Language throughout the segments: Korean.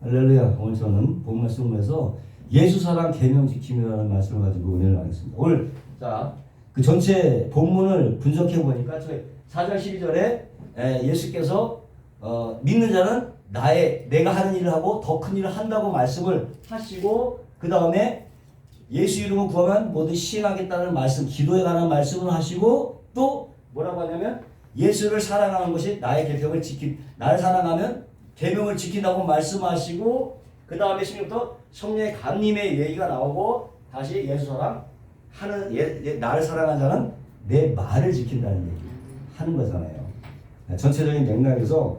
할렐루야. 오늘 저는 본 말씀에서 예수 사랑 계명 지킴이라는 말씀을 가지고 은혜를 나누겠습니다. 오늘 그 전체 본문을 분석해 보니까 저희 4장 12절에 예수께서 믿는 자는 내가 하는 일을 하고 더 큰 일을 한다고 말씀을 하시고, 그 다음에 예수 이름으로 구하면 모두 시행하겠다는 말씀, 기도에 관한 말씀을 하시고, 또 뭐라고 하냐면 예수를 사랑하는 것이 나의 계명을 나를 사랑하면 계명을 지킨다고 말씀하시고, 그 다음에 16부터 성령의 감림의 얘기가 나오고, 다시 예수 사랑하는 나를 사랑하는 자는 내 말을 지킨다는 얘기 하는 거잖아요. 전체적인 맥락에서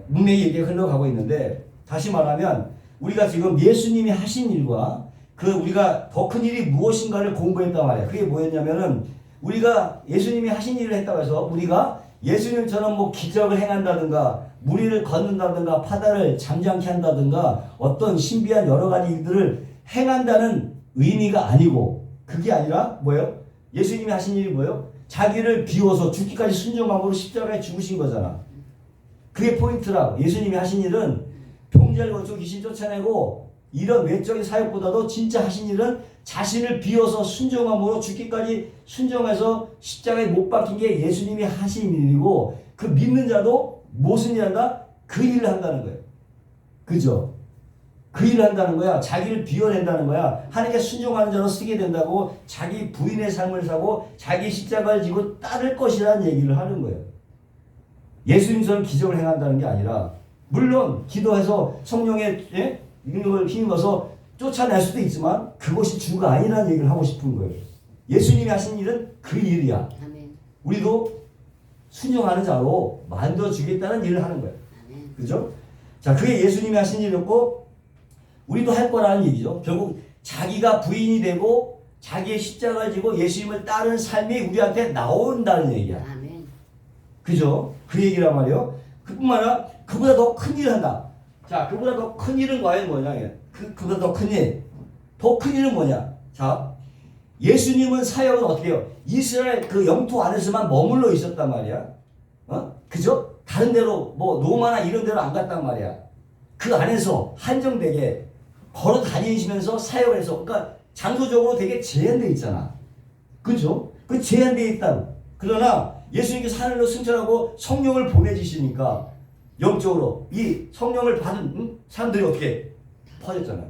문맥이 이렇게 흘러가고 있는데, 다시 말하면 우리가 지금 예수님이 하신 일과 우리가 더 큰 일이 무엇인가를 공부했단 말이야. 그게 뭐였냐면은, 우리가 예수님이 하신 일을 했다고 해서 우리가 예수님처럼 뭐 기적을 행한다든가 무리를 걷는다든가 바다를 잠잠케 한다든가 어떤 신비한 여러 가지 일들을 행한다는 의미가 아니고, 그게 아니라 뭐예요? 예수님이 하신 일이 뭐예요? 자기를 비워서 죽기까지 순종함으로 십자가에 죽으신 거잖아. 그게 포인트라고. 예수님이 하신 일은 병자를 고치고 귀신 쫓아내고 이런 외적인 사역보다도 진짜 하신 일은 자신을 비워서 순종함으로 죽기까지 순종해서 십자가에 못 박힌 게 예수님이 하신 일이고, 그 믿는 자도 무슨 일을 한다? 그 일을 한다는 거예요. 그죠? 그 일을 한다는 거야. 자기를 비워낸다는 거야. 하나님께 순종하는 자로 쓰게 된다고, 자기 부인의 삶을 사고 자기 십자가를 지고 따를 것이라는 얘기를 하는 거예요. 예수님처럼 기적을 행한다는 게 아니라, 물론 기도해서 성령의 능력을 힘입어서 쫓아낼 수도 있지만 그것이 주가 아니라는 얘기를 하고 싶은 거예요. 예수님이 하신 일은 그 일이야. 아멘. 우리도 순종하는 자로 만들어주겠다는 일을 하는 거예요. 아멘. 그죠? 자, 그게 예수님이 하신 일이었고 우리도 할 거라는 얘기죠. 결국 자기가 부인이 되고 자기의 십자가를 지고 예수님을 따르는 삶이 우리한테 나온다는 얘기야. 아멘. 그죠? 그 얘기란 말이에요. 그뿐만 아니라 그보다 더 큰 일을 한다. 자, 그보다 더 큰 일은 과연 뭐냐? 그보다 더 큰 일. 더 큰 일은 뭐냐? 자, 예수님은 사역은 어떻게 해요? 이스라엘 그 영토 안에서만 머물러 있었단 말이야. 그죠? 다른 데로 뭐 로마나 이런 데로 안 갔단 말이야. 그 안에서 한정되게 걸어 다니시면서 사역을 해서, 그러니까 장소적으로 되게 제한되어 있잖아. 그죠? 그 제한되어 있다고. 그러나 예수님께서 하늘로 승천하고 성령을 보내주시니까 영적으로 이 성령을 받은 사람들이 어떻게 퍼졌잖아요.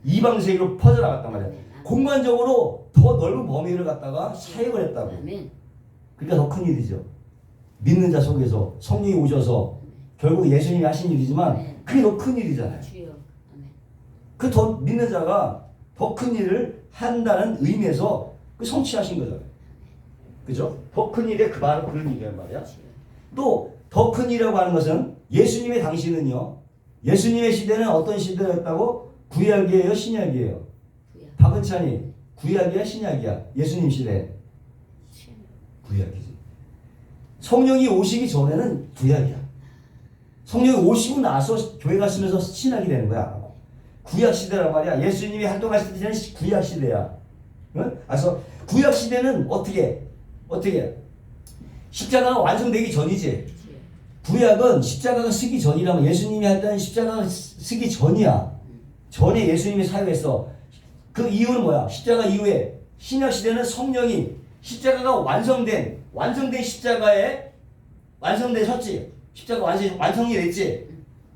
이방 세계로 퍼져나갔단 말이야. 공간적으로 더 넓은 범위를 갖다가 사역을 했다고. 그러니까 더 큰 일이죠. 믿는 자 속에서 성령이 오셔서 결국 예수님이 하신 일이지만 그게 더 큰 일이잖아요. 그 더 믿는 자가 더 큰 일을 한다는 의미에서 그 성취하신 거잖아요. 그죠? 더 큰 일에 바로 그런 일이란 말이야. 또 더 큰 일이라고 하는 것은 예수님의 당시는요. 예수님의 시대는 어떤 시대였다고? 구약이에요, 신약이에요? 박은찬이 구약이야, 신약이야? 예수님 시대 구약이지. 성령이 오시기 전에는 구약이야. 성령이 오시고 나서 교회 갔으면서 신약이 되는 거야. 구약 시대란 말이야. 예수님이 활동하실 때는 구약 시대야. 응? 그래서 구약 시대는 어떻게 십자가가 완성되기 전이지. 구약은 십자가가 쓰기 전이라면 예수님이 할 때는 십자가가 쓰기 전이야. 전에 예수님이 사역했어. 그 이유는 뭐야? 십자가 이후에 신약 시대는 성령이 십자가가 완성된 십자가에 완성돼 섰지. 십자가 완성이 됐지.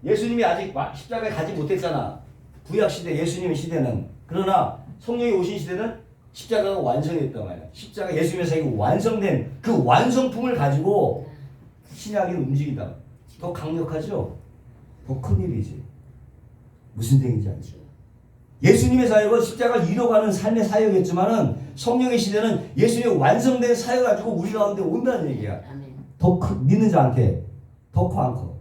예수님이 아직 십자가에 가지 못했잖아. 구약 시대 예수님의 시대는. 그러나 성령이 오신 시대는 십자가가 완성이 됐단 말이야. 십자가 예수님의 사역이 완성된 그 완성품을 가지고 신약이 움직인다. 더 강력하죠? 더 큰 일이지. 무슨 얘기인지 알죠? 예수님의 사역은 십자가를 이뤄가는 삶의 사역이었지만은 성령의 시대는 예수님의 완성된 사역을 가지고 우리 가운데 온다는 얘기야. 더 믿는 자한테 더 커 안 커.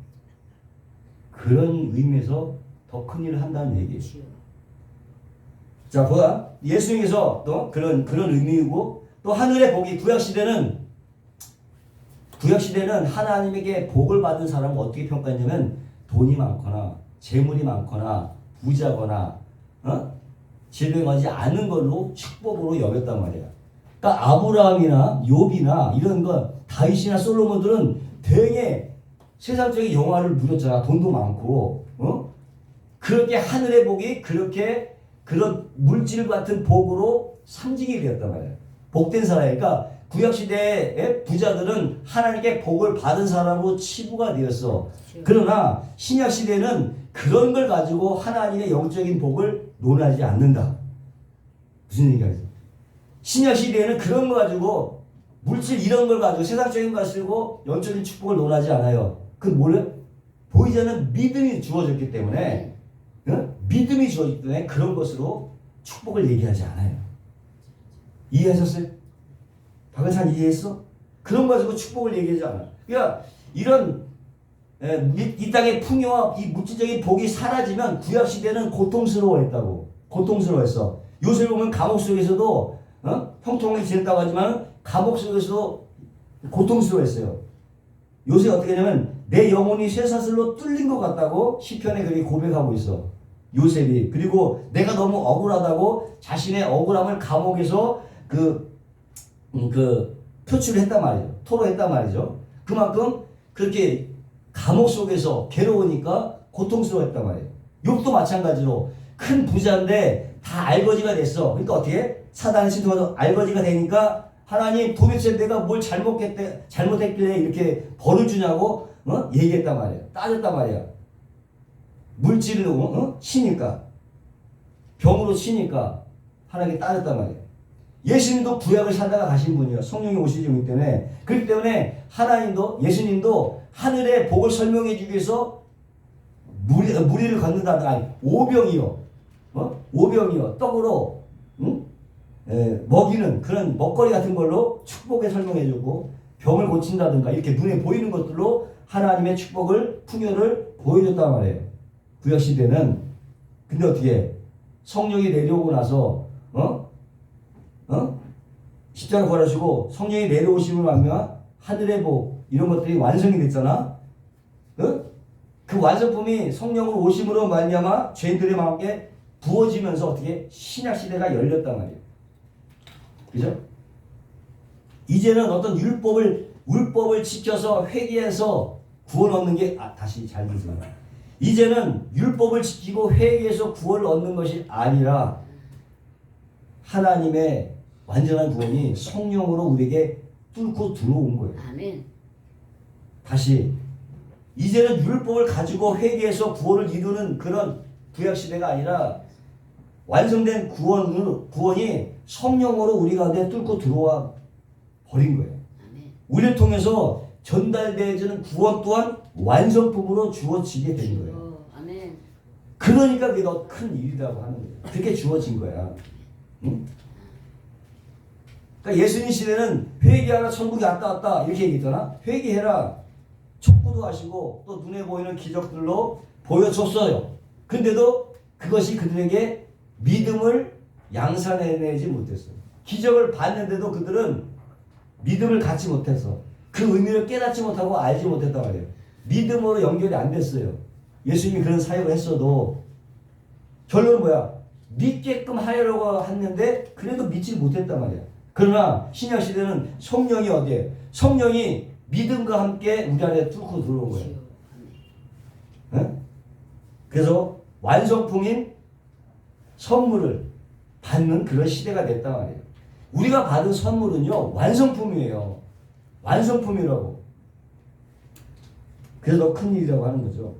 그런 의미에서 더 큰 일을 한다는 얘기예요. 자, 보아. 예수님께서 또 그런 의미이고, 또 하늘의 복이 구약 시대는 하나님에게 복을 받은 사람을 어떻게 평가했냐면 돈이 많거나 재물이 많거나 부자거나 질병하지 않은 걸로 축복으로 여겼단 말이야. 그러니까 아브라함이나 욥이나 이런 거 다윗이나 솔로몬들은 되게 세상적인 영화를 누렸잖아. 돈도 많고 그렇게 하늘의 복이 그렇게 그런 물질 같은 복으로 상징이 되었단 말이에요. 복된 사람이니까 구약시대의 부자들은 하나님께 복을 받은 사람으로 치부가 되었어. 그러나 신약시대는 그런 걸 가지고 하나님의 영적인 복을 논하지 않는다. 무슨 얘기가 있어? 신약시대에는 그런 거 가지고 물질 이런 걸 가지고 세상적인 걸 가지고 영적인 축복을 논하지 않아요. 그 뭐래? 보이지 않는 믿음이 주어졌기 때문에 믿음이 주어졌기 때문에 그런 것으로 축복을 얘기하지 않아요. 이해하셨어요? 박은찬 이해했어? 그런 거 가지고 축복을 얘기하지 않아요. 그러니까 이런 이 땅의 풍요와 이 물질적인 복이 사라지면 구약시대는 고통스러워했다고. 고통스러워했어. 요새 보면 감옥 속에서도 형통하게 지냈다고 하지만 감옥 속에서도 고통스러워했어요. 요새 어떻게 하냐면 내 영혼이 쇠사슬로 뚫린 것 같다고 시편에 그렇게 고백하고 있어. 요셉이. 그리고 내가 너무 억울하다고 자신의 억울함을 감옥에서 표출을 했단 말이죠. 토로했단 말이죠. 그만큼 그렇게 감옥 속에서 괴로우니까 고통스러웠단 말이에요. 욥도 마찬가지로 큰 부자인데 다 알거지가 됐어. 그러니까 어떻게? 사단의 시도가 알거지가 되니까 하나님 도대체 내가 뭘 잘못했길래 이렇게 벌을 주냐고 얘기했단 말이에요. 따졌단 말이야. 물질로 치니까 병으로 치니까 하나님께 따졌단 말이에요. 예수님도 구약을 살다가 가신 분이에요. 성령이 오시기 때문에. 그렇기 때문에 하나님도 예수님도 하늘의 복을 설명해 주기 위해서 무리를 걷는다. 아니 오병이요. 오병이요. 떡으로 먹이는 그런 먹거리 같은 걸로 축복에 설명해 주고 병을 고친다든가 이렇게 눈에 보이는 것들로 하나님의 축복을 풍요를 보여줬단 말이에요. 구약시대는. 근데 어떻게 성령이 내려오고 나서 십자가 걸으시고 성령이 내려오심을 말미암아 하늘의 복 이런 것들이 완성이 됐잖아. 그 완성품이 성령으로 오심으로 말미암아 죄인들의 마음에 부어지면서 어떻게 신약시대가 열렸단 말이에요. 그죠? 이제는 어떤 율법을 지켜서 회개해서 구원 얻는 게 다시 잘 들으세요. 이제는 율법을 지키고 회개해서 구원을 얻는 것이 아니라 하나님의 완전한 구원이 성령으로 우리에게 뚫고 들어온 거예요. 아멘. 다시 이제는 율법을 가지고 회개해서 구원을 이루는 그런 구약시대가 아니라 완성된 구원이 성령으로 우리 가운데 뚫고 들어와 버린 거예요. 아멘. 우리를 통해서 전달되어지는 구원 또한 완성품으로 주어지게 된 거예요. 아멘. 그러니까 그게 더 큰 일이라고 하는 거예요. 그렇게 주어진 거야. 응? 그러니까 예수님 시대는 회개하라 천국이 왔다 이렇게 얘기했잖아. 회개해라. 촉구도 하시고 또 눈에 보이는 기적들로 보여줬어요. 근데도 그것이 그들에게 믿음을 양산해내지 못했어요. 기적을 봤는데도 그들은 믿음을 갖지 못해서 그 의미를 깨닫지 못하고 알지 못했단 말이에요. 믿음으로 연결이 안 됐어요. 예수님이 그런 사역을 했어도 결론은 뭐야? 믿게끔 하려고 했는데 그래도 믿지 못했단 말이야. 그러나 신약시대는 성령이 어디에? 성령이 믿음과 함께 우리 안에 뚫고 들어온 거예요. 네? 그래서 완성품인 선물을 받는 그런 시대가 됐단 말이에요. 우리가 받은 선물은요 완성품이에요. 완성품이라고. 그래서 더 큰 일이라고 하는 거죠.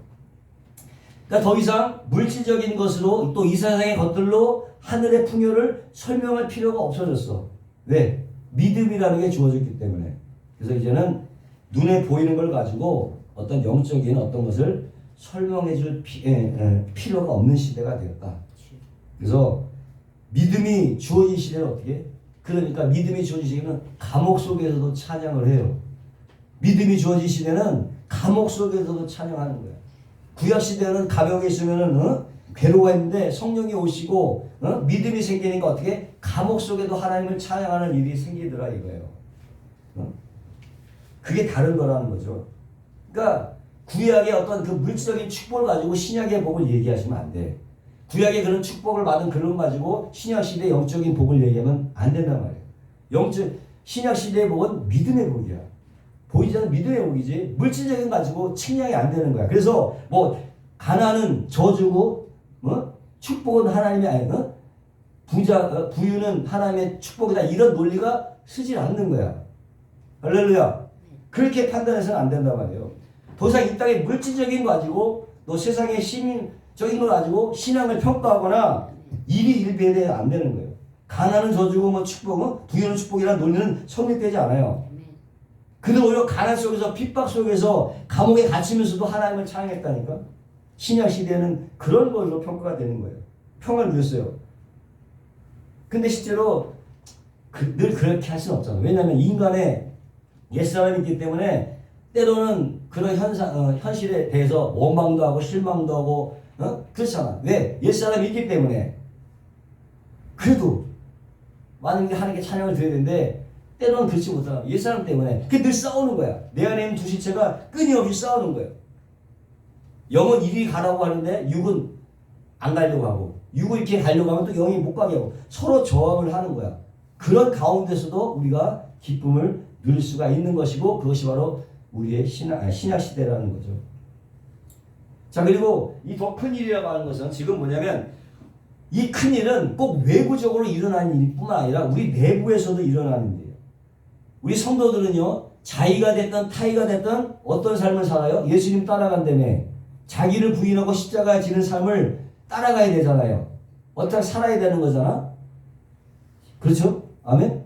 그러니까 더 이상 물질적인 것으로 또 이 세상의 것들로 하늘의 풍요를 설명할 필요가 없어졌어. 왜? 믿음이라는 게 주어졌기 때문에. 그래서 이제는 눈에 보이는 걸 가지고 어떤 영적인 어떤 것을 설명해 줄 필요가 없는 시대가 되었다. 그래서 믿음이 주어진 시대는 어떻게? 그러니까 믿음이 주어진 시대는 감옥 속에서도 찬양을 해요. 믿음이 주어진 시대는 감옥 속에서도 찬양하는 거야. 구약 시대는 감옥에 있으면은 괴로워했는데 성령이 오시고 믿음이 생기니까 어떻게? 감옥 속에도 하나님을 찬양하는 일이 생기더라 이거예요. 그게 다른 거라는 거죠. 그러니까 구약의 어떤 그 물질적인 축복을 가지고 신약의 복을 얘기하시면 안 돼. 구약의 그런 축복을 받은 그런 거 가지고 신약 시대의 영적인 복을 얘기하면 안 된단 말이에요. 신약 시대의 복은 믿음의 복이야. 보이지 않는 믿음의 복이지 물질적인 가지고 측량이 안 되는 거야. 그래서 뭐 가난은 저주고 축복은 하나님이 아니고 부유는 하나님의 축복이다. 이런 논리가 쓰질 않는 거야. 할렐루야. 그렇게 판단해서는 안 된단 말이에요. 더 이상 이 땅의 물질적인 거 가지고 또 세상의 시민적인 걸 가지고 신앙을 평가하거나 일희일비해야 안 되는 거예요. 가난은 저주고 뭐 축복은 부유는 축복이라는 논리는 성립되지 않아요. 그들 오히려 가난 속에서 핍박 속에서 감옥에 갇히면서도 하나님을 찬양했다니까. 신약 시대는 그런 걸로 평가가 되는 거예요. 평을 누렸어요. 근데 실제로 늘 그렇게 할 수는 없잖아요. 왜냐하면 인간의 옛사람이 있기 때문에 때로는 그런 현실에 대해서 원망도 하고 실망도 하고 그렇잖아. 왜? 옛사람이 있기 때문에. 그래도 만약에 하나님께 찬양을 드려야 되는데 때로는 그렇지 못하고 옛사람 때문에 그게 늘 싸우는 거야. 내 안에 있는 두 실체가 끊임없이 싸우는 거예요. 영은 이리 가라고 하는데 육은 안 가려고 하고 육을 이렇게 가려고 하면 또 영이 못 가게 하고 서로 저항을 하는 거야. 그런 가운데서도 우리가 기쁨을 누릴 수가 있는 것이고 그것이 바로 우리의 신약 시대라는 거죠. 자, 그리고 이 더 큰 일이라고 하는 것은 지금 뭐냐면 이 큰 일은 꼭 외부적으로 일어나는 일뿐만 아니라 우리 내부에서도 일어나는 일이에요. 우리 성도들은요, 자의가 됐든 타의가 됐든 어떤 삶을 살아요? 예수님 따라간다며 자기를 부인하고 십자가에 지는 삶을 따라가야 되잖아요. 어떻게 살아야 되는 거잖아. 그렇죠? 아멘?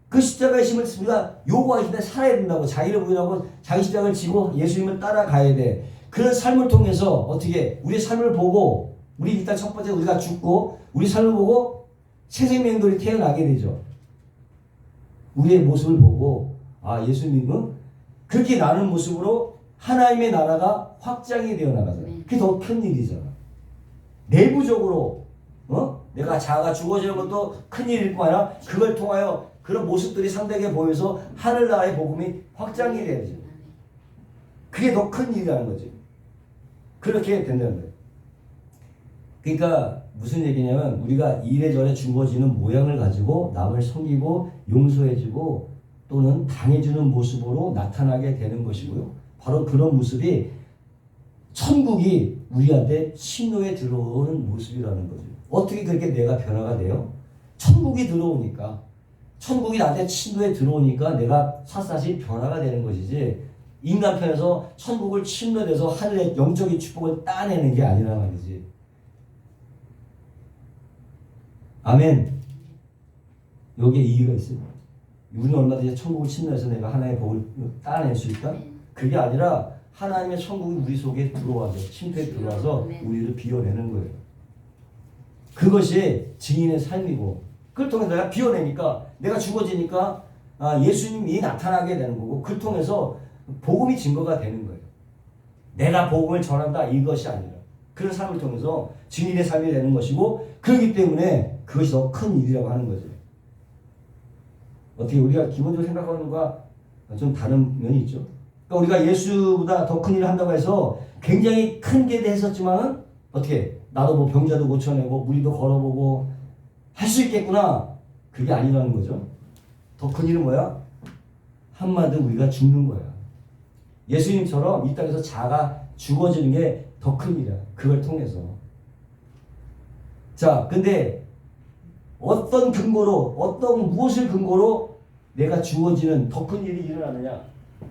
그 십자가의 힘을 우리가 요구하기 때문에 살아야 된다고. 자기를 부인하고 자기 십자가를 지고 예수님을 따라가야 돼. 그런 삶을 통해서 어떻게 우리의 삶을 보고 우리 일단 첫 번째 우리가 죽고 우리 삶을 보고 새 생명들이 태어나게 되죠. 우리의 모습을 보고 예수님은 그렇게 나는 모습으로 하나님의 나라가 확장이 되어 나가잖아요. 그게 더 큰 일이잖아. 내부적으로 내가 자아가 죽어지는 것도 큰 일일 뿐 아니라 그걸 통하여 그런 모습들이 상대에게 보여서 하늘나라의 복음이 확장이 돼야죠. 그게 더 큰 일이라는 거지. 그렇게 된다는 거예요. 그러니까 무슨 얘기냐면 우리가 이래저래 죽어지는 모양을 가지고 남을 섬기고 용서해주고 또는 당해주는 모습으로 나타나게 되는 것이고요. 바로 그런 모습이 천국이 우리한테 신노에 들어오는 모습이라는 거죠. 어떻게 그렇게 내가 변화가 돼요? 천국이 들어오니까. 천국이 나한테 친노에 들어오니까 내가 샅샅이 변화가 되는 것이지 인간 편에서 천국을 침노돼서 하늘의 영적인 축복을 따내는 게 아니란 말이지. 아멘. 여기에 이유가 있어요. 우리는 얼마든지 천국을 침노해서 내가 하나의 복을 따낼 수 있다? 그게 아니라 하나님의 천국이 우리 속에 들어와서 침투에 들어와서 우리를 비워내는 거예요. 그것이 증인의 삶이고 그걸 통해서 내가 비워내니까 내가 죽어지니까 예수님이 나타나게 되는 거고 그걸 통해서 복음이 증거가 되는 거예요. 내가 복음을 전한다 이것이 아니라 그런 삶을 통해서 증인의 삶이 되는 것이고 그렇기 때문에 그것이 더 큰 일이라고 하는 거죠. 어떻게 우리가 기본적으로 생각하는 것과 좀 다른 면이 있죠. 그러니까 우리가 예수보다 더 큰 일을 한다고 해서 굉장히 큰 게 했었지만은 어떻게 나도 뭐 병자도 고쳐내고 무리도 걸어보고 할 수 있겠구나. 그게 아니라는 거죠. 더 큰 일은 뭐야? 한마디 우리가 죽는 거야. 예수님처럼 이 땅에서 자가 죽어지는 게 더 큰 일이야. 그걸 통해서. 자, 근데 어떤 근거로 무엇을 근거로 내가 죽어지는 더 큰 일이 일어나느냐?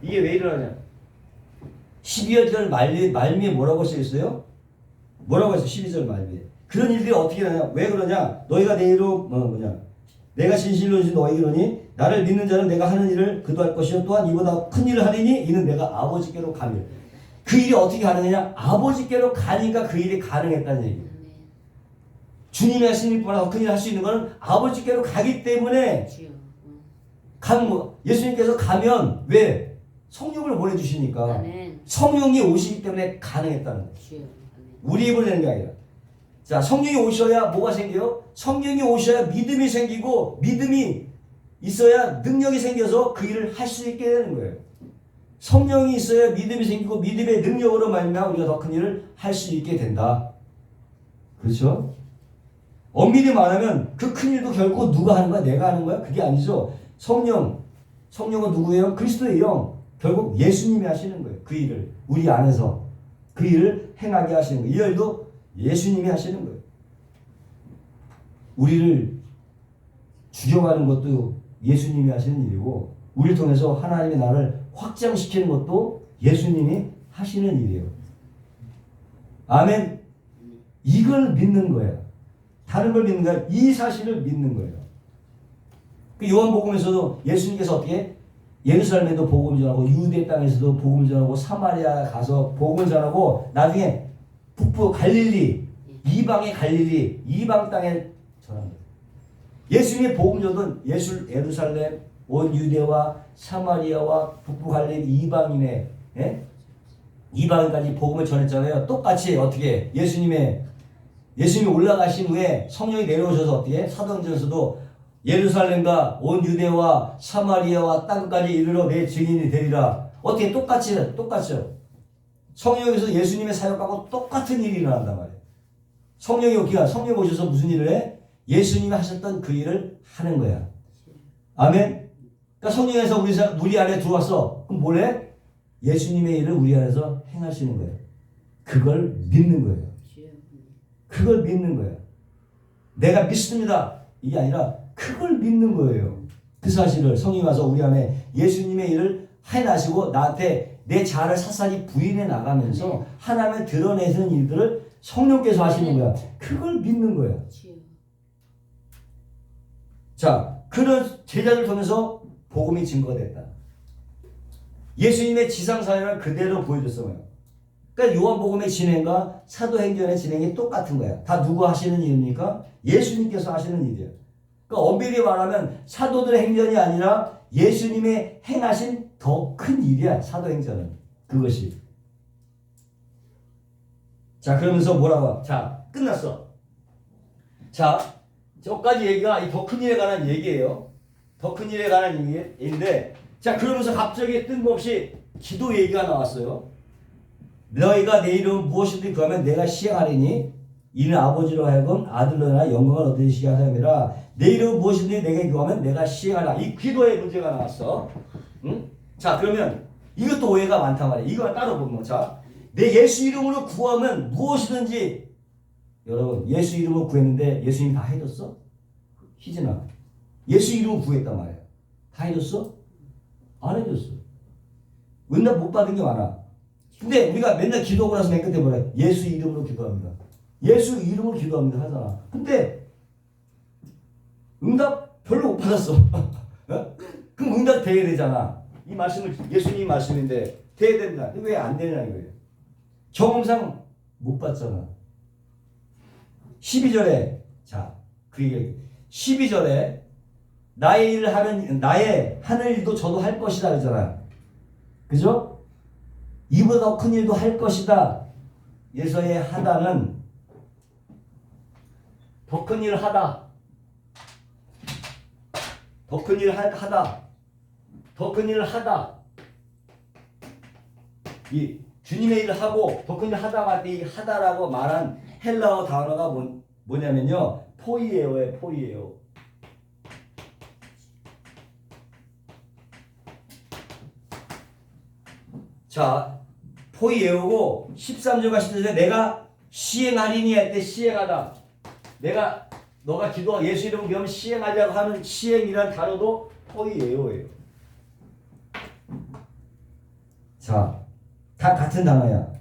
이게 왜 일어나냐? 12절 말미에 뭐라고 써있어요? 뭐라고 했어요? 12절 말미에. 그런 일들이 어떻게 일어나냐? 왜 그러냐? 너희가 내 이로 내가 진실로 너희에게 이르노니 나를 믿는 자는 내가 하는 일을 그도 할 것이요 또한 이보다 큰 일을 하리니 이는 내가 아버지께로 가며. 그 일이 어떻게 가능하냐? 아버지께로 가니까 그 일이 가능했다는 얘기예요. 주님이 하신 일보다 더 큰 일을 할 수 있는 것은 아버지께로 가기 때문에 예수님께서 가면 왜? 성령을 보내주시니까 성령이 오시기 때문에 가능했다는 거예요. 우리 입을 내는 게 아니라. 자, 성령이 오셔야 뭐가 생겨요? 성령이 오셔야 믿음이 생기고 믿음이 있어야 능력이 생겨서 그 일을 할 수 있게 되는 거예요. 성령이 있어야 믿음이 생기고 믿음의 능력으로 말미암아 우리가 더 큰 일을 할 수 있게 된다. 그렇죠? 엄밀히 말하면 그 큰 일도 결코 누가 하는 거야? 내가 하는 거야? 그게 아니죠. 성령은 누구예요? 그리스도의 영. 결국 예수님이 하시는 거예요. 그 일을 우리 안에서 그 일을 행하게 하시는 거예요. 이 일도 예수님이 하시는 거예요. 우리를 죽여가는 것도 예수님이 하시는 일이고 우리를 통해서 하나님의 나라를 확장시키는 것도 예수님이 하시는 일이에요. 아멘. 이걸 믿는 거예요. 다른 걸 믿는 거야. 이 사실을 믿는 거예요. 그 요한복음에서도 예수님께서 어떻게 예루살렘에도 복음을 전하고 유대 땅에서도 복음을 전하고 사마리아 가서 복음을 전하고 나중에 북부 갈릴리 이방의 갈릴리 이방 땅에 전합니다. 예수님의 복음 전은 예루살렘 온 유대와 사마리아와 북부 갈릴리 이방인의 이방인까지 복음을 전했잖아요. 똑같이 어떻게 예수님이 올라가신 후에 성령이 내려오셔서 어떻게 사도행전에서도 예루살렘과 온 유대와 사마리아와 땅까지 이르러 내 증인이 되리라. 어떻게 똑같죠. 성령에서 예수님의 사역하고 똑같은 일이 일어난단 말이에요. 성령이 오셔서 무슨 일을 해? 예수님이 하셨던 그 일을 하는 거야. 아멘. 그러니까 성령에서 우리 안에 들어왔어. 그럼 뭘 해? 예수님의 일을 우리 안에서 행하시는 거예요. 그걸 믿는 거예요. 그걸 믿는 거예요. 내가 믿습니다. 이게 아니라 그걸 믿는 거예요. 그 사실을 성령이 와서 우리 안에 예수님의 일을 해나시고 나한테 내 자아를 샅샅이 부인해 나가면서 하나님을 드러내는 일들을 성령께서 하시는 거야. 그걸 믿는 거야. 자, 그런 제자들 통해서 복음이 증거됐다. 예수님의 지상사역을 그대로 보여줬어요. 그러니까 요한복음의 진행과 사도행전의 진행이 똑같은 거야. 다 누구 하시는 일입니까? 예수님께서 하시는 일이에요. 그러니까 엄밀히 말하면 사도들의 행전이 아니라 예수님의 행하신 더 큰 일이야. 사도행전은. 그것이. 자, 그러면서 뭐라고? 자, 끝났어. 자, 저까지 얘기가 이 더 큰 일에 관한 얘기예요. 더 큰 일에 관한 얘기인데, 자, 그러면서 갑자기 뜬금없이 기도 얘기가 나왔어요. 너희가 내 이름은 무엇이든지 구하면 내가 시행하리니 이는 아버지로 하여금 아들로 나 영광을 얻으시게 하심이라. 내 이름은 무엇이든지 내게 구하면 내가 시행하라. 이 기도의 문제가 나왔어. 응? 자, 그러면 이것도 오해가 많단 말이야. 이거 따로 보면 자, 내 예수 이름으로 구하면 무엇이든지. 여러분, 예수 이름으로 구했는데 예수님이 다 해줬어? 희진아, 예수 이름으로 구했단 말이야. 다 해줬어? 안 해줬어. 응답 못 받은 게 많아. 근데 우리가 맨날 기도하고 나서 맨 끝에 뭐래? 예수 이름으로 기도합니다. 예수 이름으로 기도합니다 하잖아. 근데 응답 별로 못 받았어. 어? 그럼 응답 돼야 되잖아. 이 말씀을 예수님 말씀인데 돼야 된다. 왜 안 되냐 이거예요. 경험상 못 받잖아. 12절에 자, 그 얘기 12절에 나의 하는 일도 저도 할 것이다 그러잖아. 그죠? 이보다 더 큰 일도 할 것이다. 예서의 하다는 더 큰 일을 하다. 더 큰 일을 하다. 더 큰 일을 하다. 이 주님의 일을 하고 더 큰 일을 하다가 할 때 이 하다라고 말한 헬라어 단어가 뭐냐면요. 포이에오예요. 포이에오. 자, 포이에오고 13절과 14절에 내가 시행하리니 할 때 시행하다. 너가 기도하 예수 이름으로 기도하면 시행하려고 하는 시행이라는 단어도 포이에오예요. 자, 다 같은 단어야.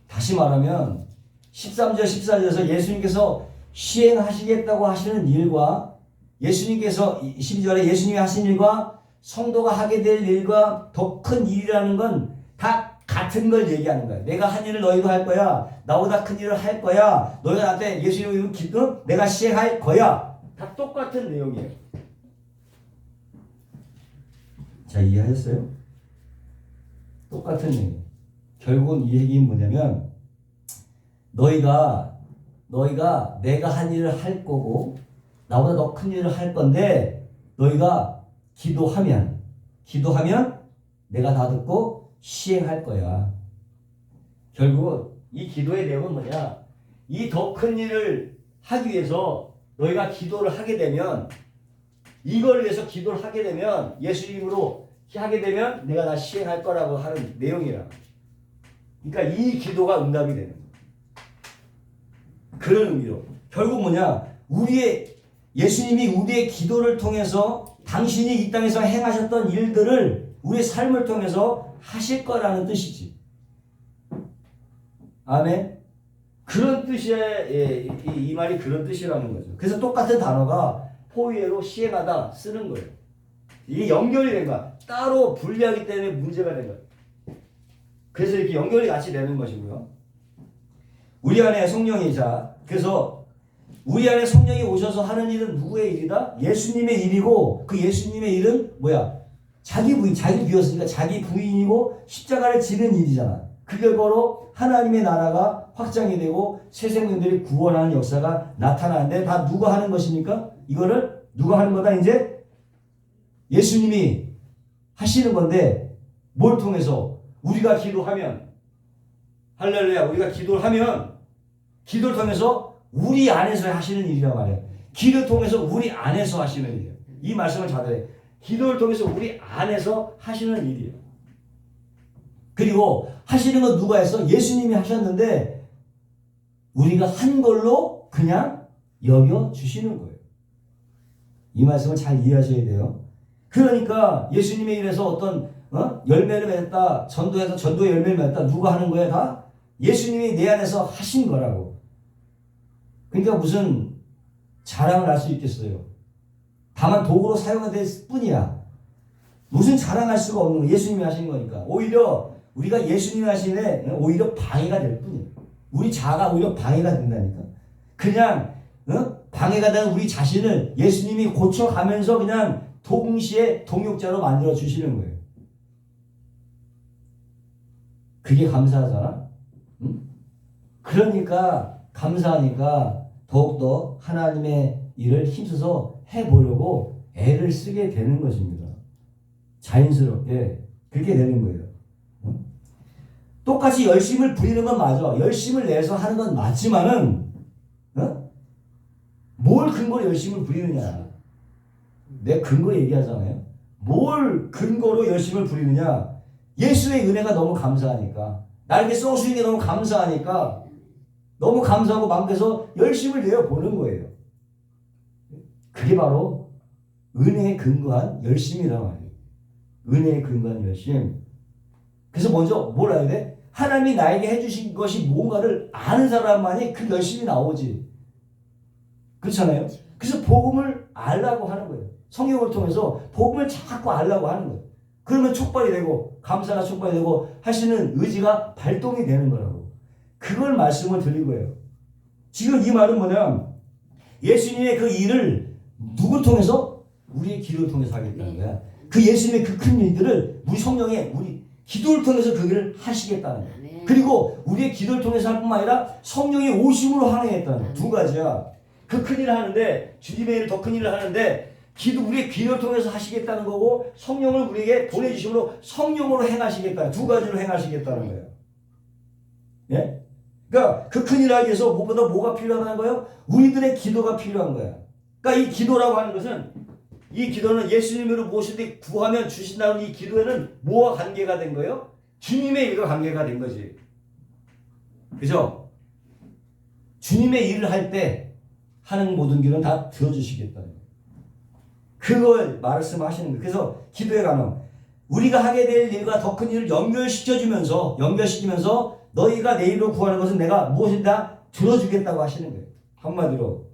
다시 말하면 13절 14절에서 예수님께서 시행하시겠다고 하시는 일과 예수님께서 12절에 예수님이 하신 일과 성도가 하게 될 일과 더 큰 일이라는 건 다 같은 걸 얘기하는 거야. 내가 한 일을 너희도 할 거야. 나보다 큰 일을 할 거야. 너희가 나한테 예수 이름으로 기도 내가 시행할 거야. 다 똑같은 내용이에요. 자, 이해하셨어요? 똑같은 내용. 결국은 이 얘기는 뭐냐면 너희가 내가 한 일을 할 거고 나보다 더 큰 일을 할 건데 너희가 기도하면 내가 다 듣고 시행할 거야. 결국은 이 기도의 내용은 뭐냐? 이 더 큰 일을 하기 위해서 너희가 기도를 하게 되면 이걸 위해서 기도를 하게 되면 예수 이름으로 하게 되면 내가 다 시행할 거라고 하는 내용이라. 그러니까 이 기도가 응답이 되는 거야. 그런 의미로. 결국 뭐냐? 예수님이 우리의 기도를 통해서 당신이 이 땅에서 행하셨던 일들을 우리의 삶을 통해서 하실 거라는 뜻이지. 아멘. 그런 뜻의 이 말이 그런 뜻이라는 거죠. 그래서 똑같은 단어가 포이에로 시행하다 쓰는 거예요. 이게 연결이 된 거야. 따로 분리하기 때문에 문제가 된 거야. 그래서 이렇게 연결이 같이 되는 것이고요. 우리 안에 성령이 그래서 우리 안에 성령이 오셔서 하는 일은 누구의 일이다? 예수님의 일이고 그 예수님의 일은 뭐야? 자기 비였으니까 자기 부인이고 십자가를 지는 일이잖아. 그 결과로 하나님의 나라가 확장이 되고 새 생명들이 구원하는 역사가 나타나는데 다 누가 하는 것입니까? 이거를 누가 하는 거다? 이제 예수님이 하시는 건데 뭘 통해서? 우리가 기도하면 할렐루야 우리가 기도를 하면 기도를 통해서 우리 안에서 하시는 일이란 말이에요. 기도를 통해서 우리 안에서 하시는 일이에요. 이 말씀을 잘 들어요. 기도를 통해서 우리 안에서 하시는 일이에요. 그리고 하시는 건 누가 했어? 예수님이 하셨는데 우리가 한 걸로 그냥 여겨주시는 거예요. 이 말씀을 잘 이해하셔야 돼요. 그러니까 예수님의 일에서 어떤 열매를 맺었다. 전도해서 전도의 열매를 맺었다. 누가 하는 거야? 다 예수님이 내 안에서 하신 거라고. 그러니까 무슨 자랑을 할 수 있겠어요. 다만 도구로 사용될 뿐이야. 무슨 자랑할 수가 없는 거. 예수님이 하신 거니까. 오히려 우리가 예수님이 하시네 오히려 방해가 될 뿐이에요. 우리 자아가 오히려 방해가 된다니까. 그냥 방해가 되는 우리 자신을 예수님이 고쳐가면서 그냥 동시에 동역자로 만들어 주시는 거예요. 그게 감사하잖아. 응? 그러니까 감사하니까 더욱더 하나님의 일을 힘써서 해보려고 애를 쓰게 되는 것입니다. 자연스럽게 그렇게 되는 거예요. 응? 똑같이 열심을 부리는 건 맞아. 열심을 내서 하는 건 맞지만은 뭘 근거로 열심을 부리느냐. 내 근거 얘기하잖아요. 뭘 근거로 열심을 부리느냐. 예수의 은혜가 너무 감사하니까 나에게 써주신 게 너무 감사하니까 너무 감사하고 마음에서 열심을 내어보는 거예요. 그게 바로 은혜에 근거한 열심이란 말이에요. 은혜에 근거한 열심. 그래서 먼저 뭘 알아야 돼? 하나님이 나에게 해주신 것이 뭔가를 아는 사람만이 그 열심이 나오지. 그렇잖아요. 그래서 복음을 알라고 하는 거예요. 성경을 통해서 복음을 자꾸 알라고 하는 거예요. 그러면 촉발이 되고 감사가 촉발이 되고 하시는 의지가 발동이 되는 거라고. 그걸 말씀을 드린 거예요. 지금 이 말은 뭐냐? 예수님의 그 일을 누구 통해서? 우리의 기도를 통해서 하겠다는 거야. 그 예수님의 그 큰 일들을 우리 성령의 우리 기도를 통해서 그 일을 하시겠다는 거야. 그리고 우리의 기도를 통해서 할 뿐만 아니라 성령의 오심으로 항해했다는 거야. 두 가지야. 그 큰 일을 하는데 주님의 일을 더 큰 일을 하는데 우리의 기도를 통해서 하시겠다는 거고 성령을 우리에게 보내주심으로 성령으로 행하시겠다는 두 가지로 행하시겠다는 거예요. 예? 그러니까 그 큰 일을 하기 위해서 무엇보다 뭐가 필요하다는 거예요? 우리들의 기도가 필요한 거야. 그러니까 이 기도라고 하는 것은 이 기도는 예수님으로 모실 때 구하면 주신다는 이 기도에는 뭐와 관계가 된 거예요? 주님의 일과 관계가 된 거지. 그죠? 주님의 일을 할 때 하는 모든 길은 다 들어주시겠다는 거예요. 그걸 말씀하시는 거예요. 그래서 기도에 가면 우리가 하게 될 일과 더 큰 일을 연결시키면서 너희가 내 이름으로 구하는 것은 내가 무엇인가 들어주겠다고 하시는 거예요. 한마디로.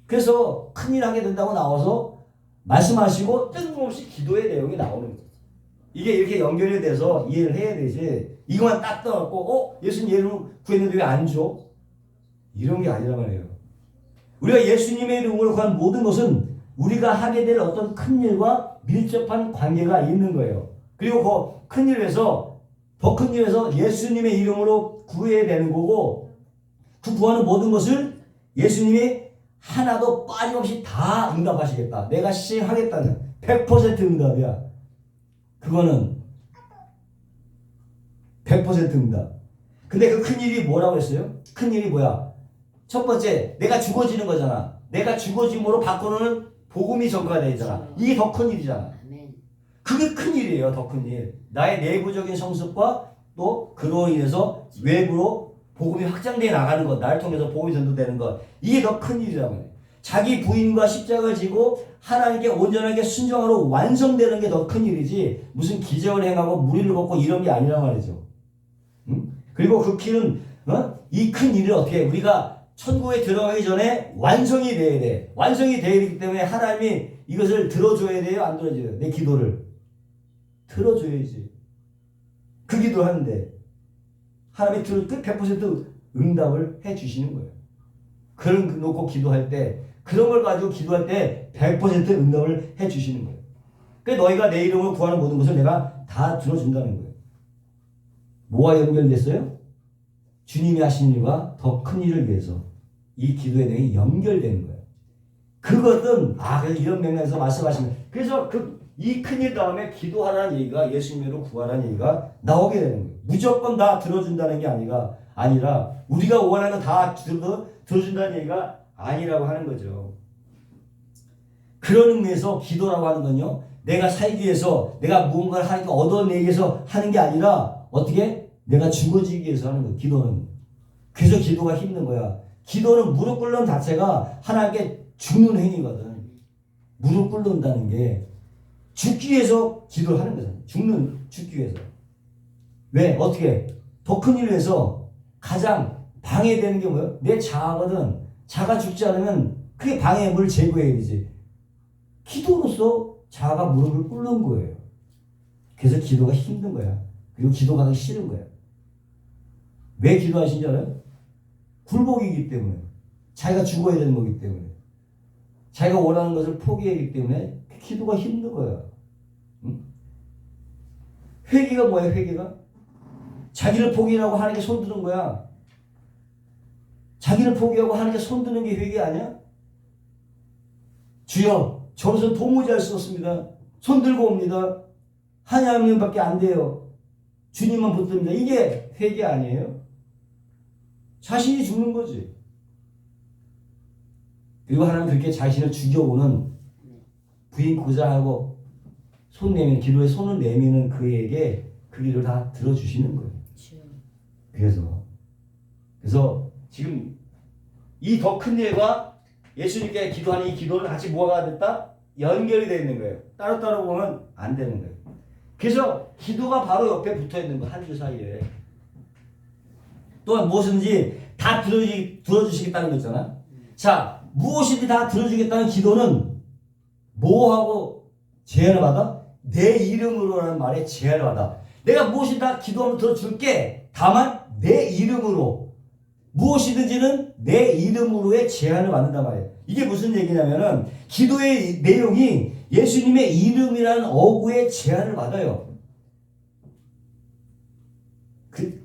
그래서 큰일 하게 된다고 나와서 말씀하시고 뜬금없이 기도의 내용이 나오는 거죠. 이게 이렇게 연결이 돼서 이해를 해야 되지. 이것만 딱 떠갖고 예수님 이름으로 구했는데 왜 안 줘? 이런 게 아니란 말이에요. 우리가 예수님의 이름으로 구한 모든 것은 우리가 하게 될 어떤 큰 일과 밀접한 관계가 있는 거예요. 그리고 그 큰 일에서 더 큰 일에서 예수님의 이름으로 구해야 되는 거고 그 구하는 모든 것을 예수님이 하나도 빠짐없이 다 응답하시겠다. 내가 시행하겠다는 100% 응답이야. 그거는 100% 응답. 근데 그 큰 일이 뭐라고 했어요? 큰 일이 뭐야? 첫 번째, 내가 죽어지는 거잖아. 내가 죽어짐으로 바꾸는 복음이 전가되잖아. 이게 더 큰 일이잖아. 그게 큰 일이에요. 더 큰 일. 나의 내부적인 성숙과 또 그로 인해서 외부로 복음이 확장되어 나가는 것, 나를 통해서 복음이 전도되는 것, 이게 더 큰 일이라고 해요. 자기 부인과 십자가를 지고 하나님께 온전하게 순종하러 완성되는 게 더 큰 일이지 무슨 기적을 행하고 무리를 걷고 이런 게 아니란 말이죠. 응? 그리고 그 길은 이 큰 일을 어떻게 해? 우리가 천국에 들어가기 전에 완성이 돼야 돼. 완성이 돼야 되기 때문에 하나님이 이것을 들어줘야 돼요? 안 들어줘요? 내 기도를 들어줘야지. 그 기도를 하는데 하나님이 100% 응답을 해 주시는 거예요. 그런 놓고 기도할 때 그런 걸 가지고 기도할 때 100% 응답을 해 주시는 거예요. 그러니까 너희가 내 이름으로 구하는 모든 것을 내가 다 들어준다는 거예요. 뭐와 연결됐어요? 주님이 하신 일과 더 큰 일을 위해서 이 기도의 내용이 연결되는 거예요. 그것은 그래서 이런 맥락에서 말씀하시면 그래서 이 큰 일 다음에 기도하라는 얘기가 예수님으로 구하라는 얘기가 나오게 되는 거예요. 무조건 다 들어준다는 게 아니라 우리가 원하는 거 다 들어준다는 얘기가 아니라고 하는 거죠. 그런 의미에서 기도라고 하는 건요. 내가 살기 위해서 내가 무언가를 하니까 얻어내기 위해서 하는 게 아니라 어떻게? 내가 죽어지기 위해서 하는 거예요. 기도는. 그래서 기도가 힘든 거야. 기도는 무릎 꿇는 자체가 하나님께 죽는 행위거든. 무릎 꿇는다는 게 죽기 위해서 기도를 하는 거잖아. 죽기 위해서. 왜? 어떻게? 더 큰 일을 위해서 가장 방해되는 게 뭐예요? 내 자아거든. 자가 죽지 않으면 그게 방해물을 제거해야 되지. 기도로서 자아가 무릎을 꿇는 거예요. 그래서 기도가 힘든 거야. 그리고 기도가 하기 싫은 거야. 왜 기도하신 줄 알아요? 굴복이기 때문에. 자기가 죽어야 되는 거기 때문에. 자기가 원하는 것을 포기하기 때문에 기도가 힘든 거야. 응? 회개가 뭐야, 회개가? 자기를 포기하고 하나님께 손드는 거야. 자기를 포기하고 하나님께 손드는 게 회개 아니야? 주여, 저로서는 도무지 할 수 없습니다. 손들고 옵니다. 하나님밖에 안 돼요. 주님만 붙듭니다. 이게 회개 아니에요? 자신이 죽는 거지. 그리고 하나님 그렇게 자신을 죽여오는 부인 구자하고 기도에 손을 내미는 그에게 그 일을 다 들어주시는 거예요. 그래서 지금 이 더 큰 일과 예수님께 기도하는 이 기도는 같이 뭐가 됐다? 연결이 되어 있는 거예요. 따로따로 보면 안 되는 거예요. 그래서 기도가 바로 옆에 붙어 있는 거, 한 줄 사이에. 또한 무엇인지 다 들어주시겠다는 거 있잖아. 자, 무엇이든지 다 들어주겠다는 기도는 뭐하고 제한을 받아? 내 이름으로라는 말에 제한을 받아. 내가 무엇이든 다 기도하면 들어줄게. 다만 내 이름으로. 무엇이든지는 내 이름으로의 제한을 받는단 말이에요. 이게 무슨 얘기냐면은 기도의 내용이 예수님의 이름이라는 어구의 제한을 받아요.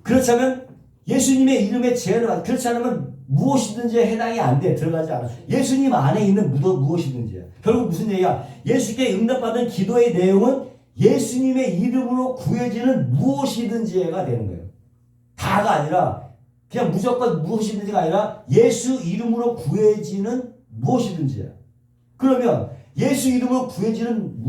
그렇다면 예수님의 이름의 제한을 받아. 그렇지 않으면 무엇이든지 해당이 안 돼. 들어가지 않아. 예수님 안에 있는 무엇이든지야. 결국 무슨 얘기야? 예수께 응답받은 기도의 내용은 예수님의 이름으로 구해지는 무엇이든지가 되는 거예요. 다가 아니라 그냥 무조건 무엇이든지가 아니라 예수 이름으로 구해지는 무엇이든지야. 그러면 예수 이름으로 구해지는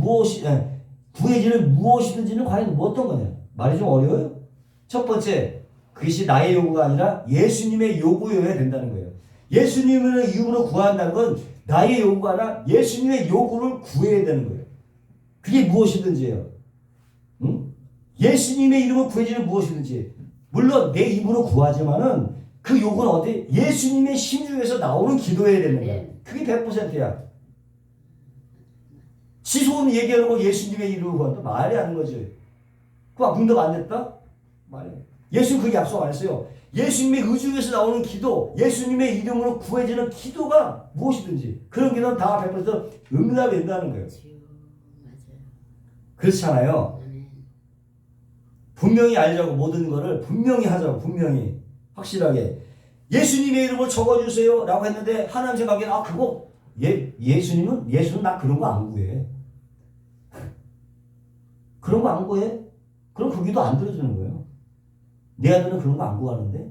무엇이든지는 과연 어떤 거냐? 말이 좀 어려워요. 첫 번째, 그것이 나의 요구가 아니라 예수님의 요구여야 된다는 거예요. 예수님의 이름으로 구한다는 건 나의 요구가 아니라 예수님의 요구를 구해야 되는 거예요. 그게 무엇이든지예요. 응? 예수님의 이름으로 구해지는 무엇이든지. 물론 내 입으로 구하지만은 그 요구는 어디? 예수님의 심중에서 나오는 기도해야 되는 거야. 그게 100%야. 지소은 얘기하고 예수님의 이름으로 구한다? 말이 안 되는 거지. 그거 응답 안 됐다? 말이야. 예수님 그게 약속 안 했어요. 예수님의 의중에서 나오는 기도, 예수님의 이름으로 구해지는 기도가 무엇이든지 그런 기도는 다 100% 응답이 된다는 거예요. 그렇잖아요. 분명히 알자고 모든 거를 분명히 하자고 분명히 확실하게 예수님의 이름을 적어주세요 라고 했는데 하나님 생각에는 그거 예수는 나 그런 거 안 구해. 그런 거 안 구해? 그럼 그 기도 안 들어주는 거예요. 내 아들은 그런 거 안 구하는데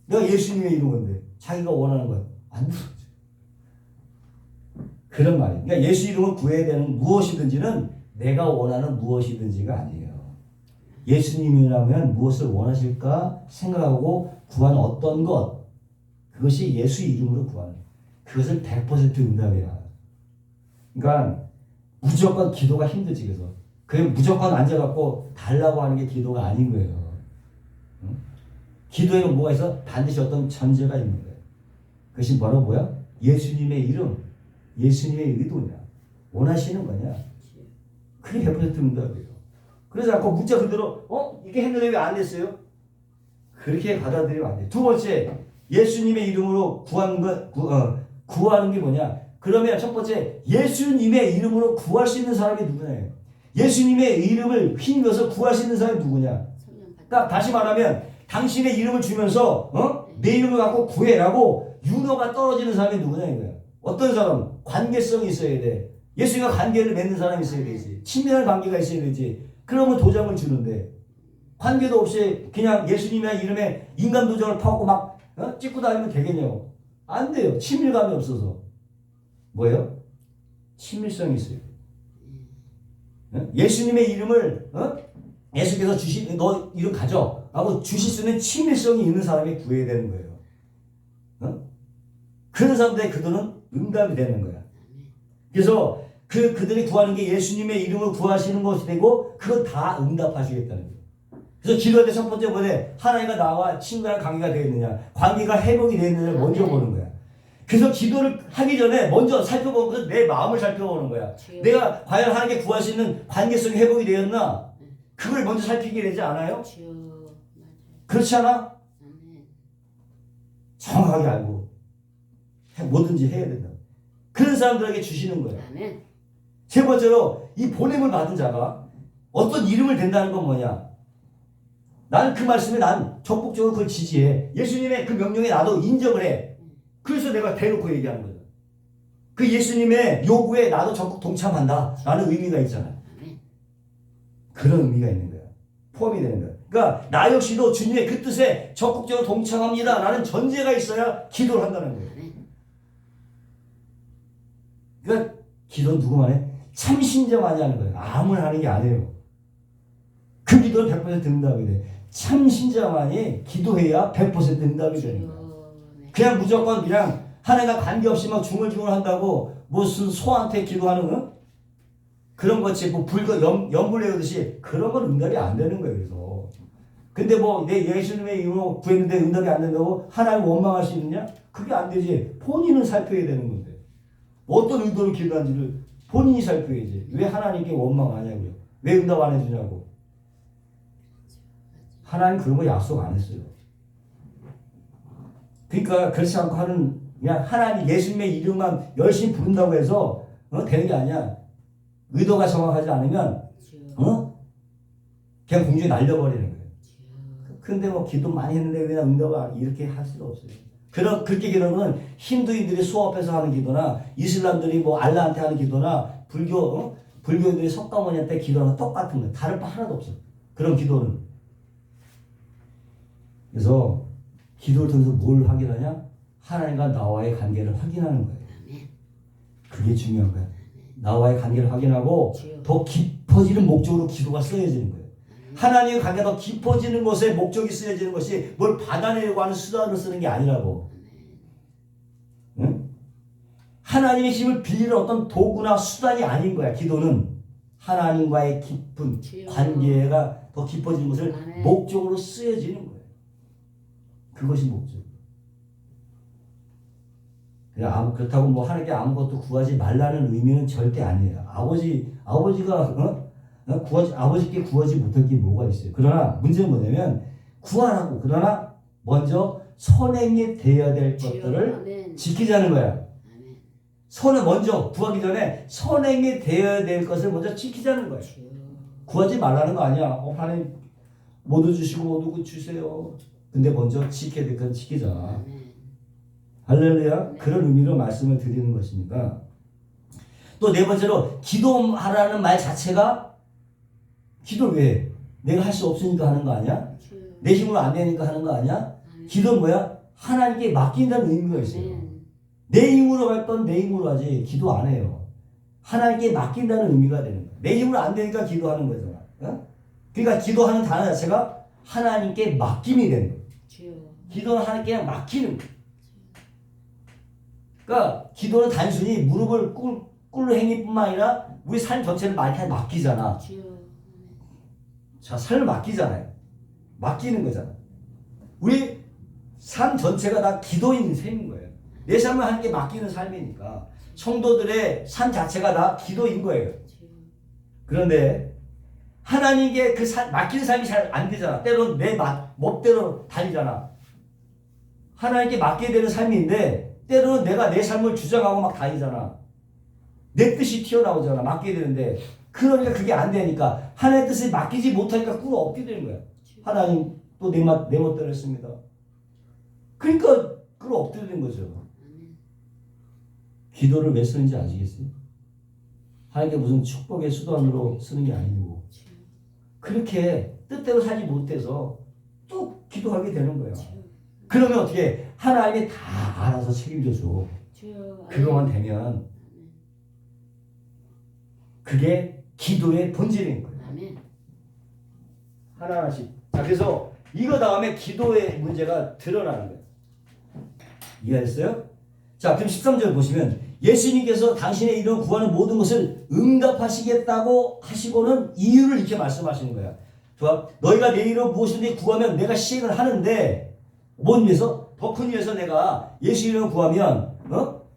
내가 예수님의 이름 건데 자기가 원하는 거야. 안 들어줘. 그런 말이에요. 그러니까 예수 이름을 구해야 되는 무엇이든지는 내가 원하는 무엇이든지가 아니에요. 예수님이라면 무엇을 원하실까 생각하고 구하는 어떤 것, 그것이 예수 이름으로 구하는, 그것을 100% 응답해야. 그러니까 무조건 기도가 힘들지. 그래서 그게 무조건 앉아갖고 달라고 하는 게 기도가 아닌 거예요. 응? 기도에는 뭐가 있어? 반드시 어떤 전제가 있는 거예요. 그것이 바로 뭐야? 예수님의 이름, 예수님의 의도냐, 원하시는 거냐. 그게 100% 응답이에요. 그래서 아까 문자 그대로 이렇게 했는데 왜 안 됐어요? 그렇게 받아들이면 안 돼. 두 번째, 예수님의 이름으로 구하는 게 뭐냐? 그러면 첫 번째, 예수님의 이름으로 구할 수 있는 사람이 누구냐? 예수님의 이름을 힘입어서 구할 수 있는 사람이 누구냐? 그러니까 다시 말하면 당신의 이름을 주면서 내 이름을 갖고 구해라고 윤허가 떨어지는 사람이 누구냐 이거야. 어떤 사람? 관계성이 있어야 돼. 예수님과 관계를 맺는 사람이 있어야 되지. 친밀한 관계가 있어야 되지. 그러면 도장을 주는데 관계도 없이 그냥 예수님의 이름에 인간 도장을 파고 막 찍고 다니면 되겠냐고. 안 돼요. 친밀감이 없어서. 뭐예요? 친밀성이 있어요. 예수님의 이름을 예수께서 너 이름 가져 하고 주실 수 있는 친밀성이 있는 사람이 구해야 되는 거예요. 그런 사람들의 기도는 응답이 되는 거야. 그래서 그들이 구하는 게 예수님의 이름을 구하시는 것이 되고 그건 다 응답하시겠다는 거예요. 그래서 기도할 때 첫 번째 뭐냐? 하나님과 나와 친근한 관계가 되어 있느냐, 관계가 회복이 되어 있느냐를 먼저 보는 거야. 그래서 기도를 하기 전에 먼저 살펴보는 것은 내 마음을 살펴보는 거야. 내가 과연 하나님께 구할 수 있는 관계성이 회복이 되었나? 그걸 먼저 살피게 되지 않아요? 그렇지 않아? 정확하게 알고 뭐든지 해야 된다. 그런 사람들에게 주시는 거예요. 세 번째로 이 보냄을 받은 자가 어떤 이름을 댄다는 건 뭐냐? 나는 그 말씀에 난 적극적으로 그걸 지지해. 예수님의 그 명령에 나도 인정을 해. 그래서 내가 대놓고 얘기하는 거죠. 그 예수님의 요구에 나도 적극 동참한다 라는 의미가 있잖아요. 그런 의미가 있는 거야. 포함이 되는 거야. 그러니까 나 역시도 주님의 그 뜻에 적극적으로 동참합니다 라는 전제가 있어야 기도를 한다는 거예요. 그러니까 기도는 누구만 해? 참신자만이 하는 거예요. 아무나 하는 게 아니에요. 그 기도는 100% 응답이 돼. 참신자만이 기도해야 100% 응답이 되는 거예요. 그냥 무조건 그냥 하나님과 관계없이 막 중얼중얼 한다고 무슨 소한테 기도하는 그런 것이 뭐 연불 내듯이 그런 건 응답이 안 되는 거예요. 그래서 근데 뭐 내 예수님의 이름으로 구했는데 응답이 안 된다고 하나님 원망할 수 있느냐? 그게 안 되지. 본인은 살펴야 되는 건데 어떤 의도로 기도한지를 본인이 살펴야지. 왜 하나님께 원망하냐고요? 왜 응답 안 해주냐고. 하나님 그런 거 약속 안 했어요. 그러니까 그렇지 않고 하는 그냥 하나님 예수님의 이름만 열심히 부른다고 해서 되는 게 아니야. 의도가 정확하지 않으면 그냥 공중에 날려버리는 거예요. 근데 뭐 기도 많이 했는데 왜 응답을 이렇게 할 수가 없어요. 그렇게 기도는 힌두인들이 수업해서 하는 기도나 이슬람들이 뭐 알라한테 하는 기도나 불교인들이 석가모니한테 기도하는 똑같은 거예요. 다를 바 하나도 없어. 그런 기도는. 그래서 기도를 통해서 뭘 확인하냐? 하나님과 나와의 관계를 확인하는 거예요. 그게 중요한 거야. 나와의 관계를 확인하고 더 깊어지는 목적으로 기도가 쓰여지는 거예요. 하나님의 관계가 더 깊어지는 것에 목적이 쓰여지는 것이 뭘 받아내려고 하는 수단을 쓰는 게 아니라고. 응? 하나님의 힘을 빌리는 어떤 도구나 수단이 아닌 거야. 기도는 하나님과의 깊은 관계가 더 깊어지는 것을 목적으로 쓰여지는 거예요. 그것이 목적. 그렇다고 뭐 하나님께 아무것도 구하지 말라는 의미는 절대 아니에요. 아버지가 아버지께 구하지 못할 게 뭐가 있어요. 그러나 문제는 뭐냐면 구하라고. 그러나 먼저 선행이 되어야 될 것들을 지키자는 거야. 먼저 구하기 전에 선행이 되어야 될 것을 먼저 지키자는 거야. 구하지 말라는 거 아니야. 하나님 모두 주시고 모두 주세요. 근데 먼저 지켜야 될 건 지키자. 할렐루야. 그런 의미로 말씀을 드리는 것입니다. 또 네 번째로 기도하라는 말 자체가 기도를 왜 해? 내가 할 수 없으니까 하는 거 아니야? 내 힘으로 안 되니까 하는 거 아니야? 기도는 뭐야? 하나님께 맡긴다는 의미가 있어요. 내 힘으로 할 건 내 힘으로 하지 기도 안 해요. 하나님께 맡긴다는 의미가 되는 거야. 내 힘으로 안 되니까 기도하는 거잖아. 그러니까 기도하는 단어 자체가 하나님께 맡김이 되는 거예요. 주여. 기도는 하나님께 맡기는 거예요. 그러니까 기도는 단순히 무릎을 꿇는 행위뿐만 아니라 우리 삶 전체를 맡기잖아. 주여. 자, 삶을 맡기잖아요. 맡기는 거잖아. 우리 삶 전체가 다 기도인 셈인 거예요. 내 삶을 하나님께 맡기는 삶이니까 성도들의 삶 자체가 다 기도인 거예요. 그런데 하나님께 그 맡기는 삶이 잘 안 되잖아. 때로는 내 멋대로 달리잖아. 하나님께 맡게 되는 삶인데 때로는 내가 내 삶을 주장하고 막 다니잖아. 내 뜻이 튀어나오잖아. 맡게 되는데 그러니까 그게 안 되니까 하나님의 뜻을 맡기지 못하니까 꿇어 엎게 되는 거야. 하나님 또 내 멋대로 했습니다. 그러니까 꿇어 엎드리는 거죠. 기도를 왜 쓰는지 아시겠어요? 하나님께 무슨 축복의 수단으로 쓰는 게 아니고 그렇게 뜻대로 살지 못해서 또 기도하게 되는 거야. 그러면 어떻게 하나님이 다 알아서 책임져 줘. 그거만 되면 그게 기도의 본질인 거예요. 하나하나씩. 자, 그래서 이거 다음에 기도의 문제가 드러나는 거예요. 이해했어요? 자, 그럼 13절 보시면 예수님께서 당신의 이름 구하는 모든 것을 응답하시겠다고 하시고는 이유를 이렇게 말씀하시는 거야. 좋아? 너희가 내 이름 무엇이든지 구하면 내가 시행을 하는데 뭔 위해서? 더 큰 위해서 내가 예수 이름을 구하면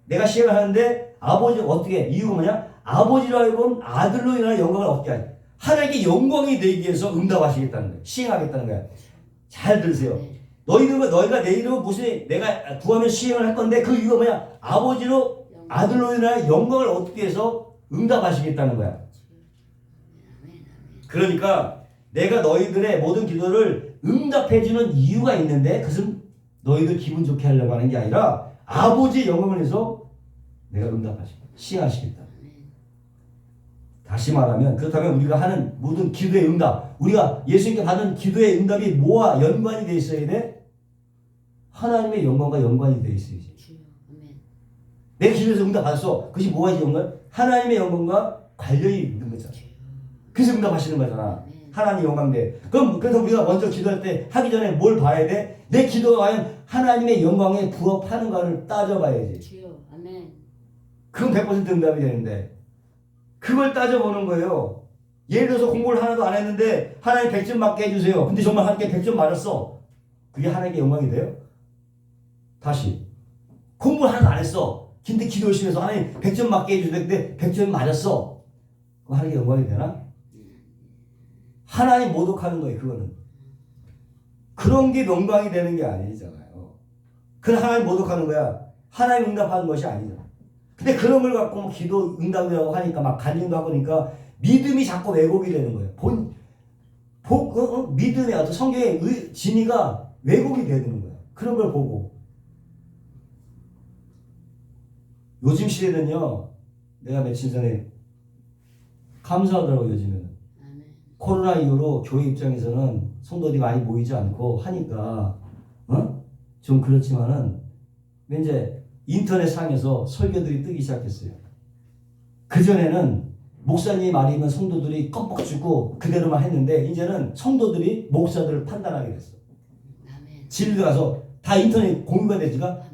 내가 시행을 하는데 아버지 어떻게? 이유가 뭐냐? 아버지로 하여금 아들로 인하여 영광을 얻게 하니 하나님께 영광이 되기 위해서 응답하시겠다는 거예요. 시행하겠다는 거야. 잘 들으세요. 너희가 내 이름은 무슨 내가 구하면 시행을 할 건데 그 이유가 뭐냐? 아버지로 아들로 인하여 영광을 얻기 위해서 응답하시겠다는 거야. 그러니까 내가 너희들의 모든 기도를 응답해주는 이유가 있는데 그것은 너희들 기분 좋게 하려고 하는 게 아니라 아버지의 영광을 위해서 내가 시행하시겠다. 다시 말하면 그렇다면 우리가 하는 모든 기도의 응답, 우리가 예수님께 받는 기도의 응답이 뭐와 연관이 돼 있어야 돼? 하나님의 영광과 연관이 돼 있어야지. 내 기도에서 응답 받았어. 그것이 뭐가 연관? 하나님의 영광과 관련이 있는 거잖아. 그래서 응답하시는 거잖아. 하나님 영광대. 그럼 그래서 우리가 먼저 기도할 때 하기 전에 뭘 봐야 돼? 내 기도가 과연 하나님의 영광에 부합하는가를 따져봐야지. 그럼 100% 응답이 되는데 그걸 따져보는 거예요. 예를 들어서 공부를 하나도 안 했는데 하나님 100점 맞게 해주세요. 근데 정말 하나님께 100점 맞았어. 그게 하나님께 영광이 돼요? 다시 공부를 하나도 안 했어. 근데 기도 열심히 해서 하나님 100점 맞게 해주세요. 근데 100점 맞았어. 그럼 하나님께 영광이 되나? 하나님 모독하는 거예요. 그거는. 그런 게 영광이 되는 게 아니잖아요. 그건 하나님 모독하는 거야. 하나님 응답하는 것이 아니잖아. 근데 그런 걸 갖고 뭐 기도 응답이라고 하니까 막 간증도 하고 그러니까 믿음이 자꾸 왜곡이 되는 거예요. 믿음의 어떤 성경의 진리가 왜곡이 되는 거예요. 그런 걸 보고. 요즘 시대는요, 내가 며칠 전에 감사하더라고요, 요즘에는. 코로나 이후로 교회 입장에서는 성도들이 많이 모이지 않고 하니까, 좀 그렇지만은, 이제 인터넷 상에서 설교들이 뜨기 시작했어요. 그전에는 목사님이 말이면 성도들이 껌뻑 주고 그대로만 했는데, 이제는 성도들이 목사들을 판단하게 됐어. 진리도 가서 다 인터넷 공유가 되지가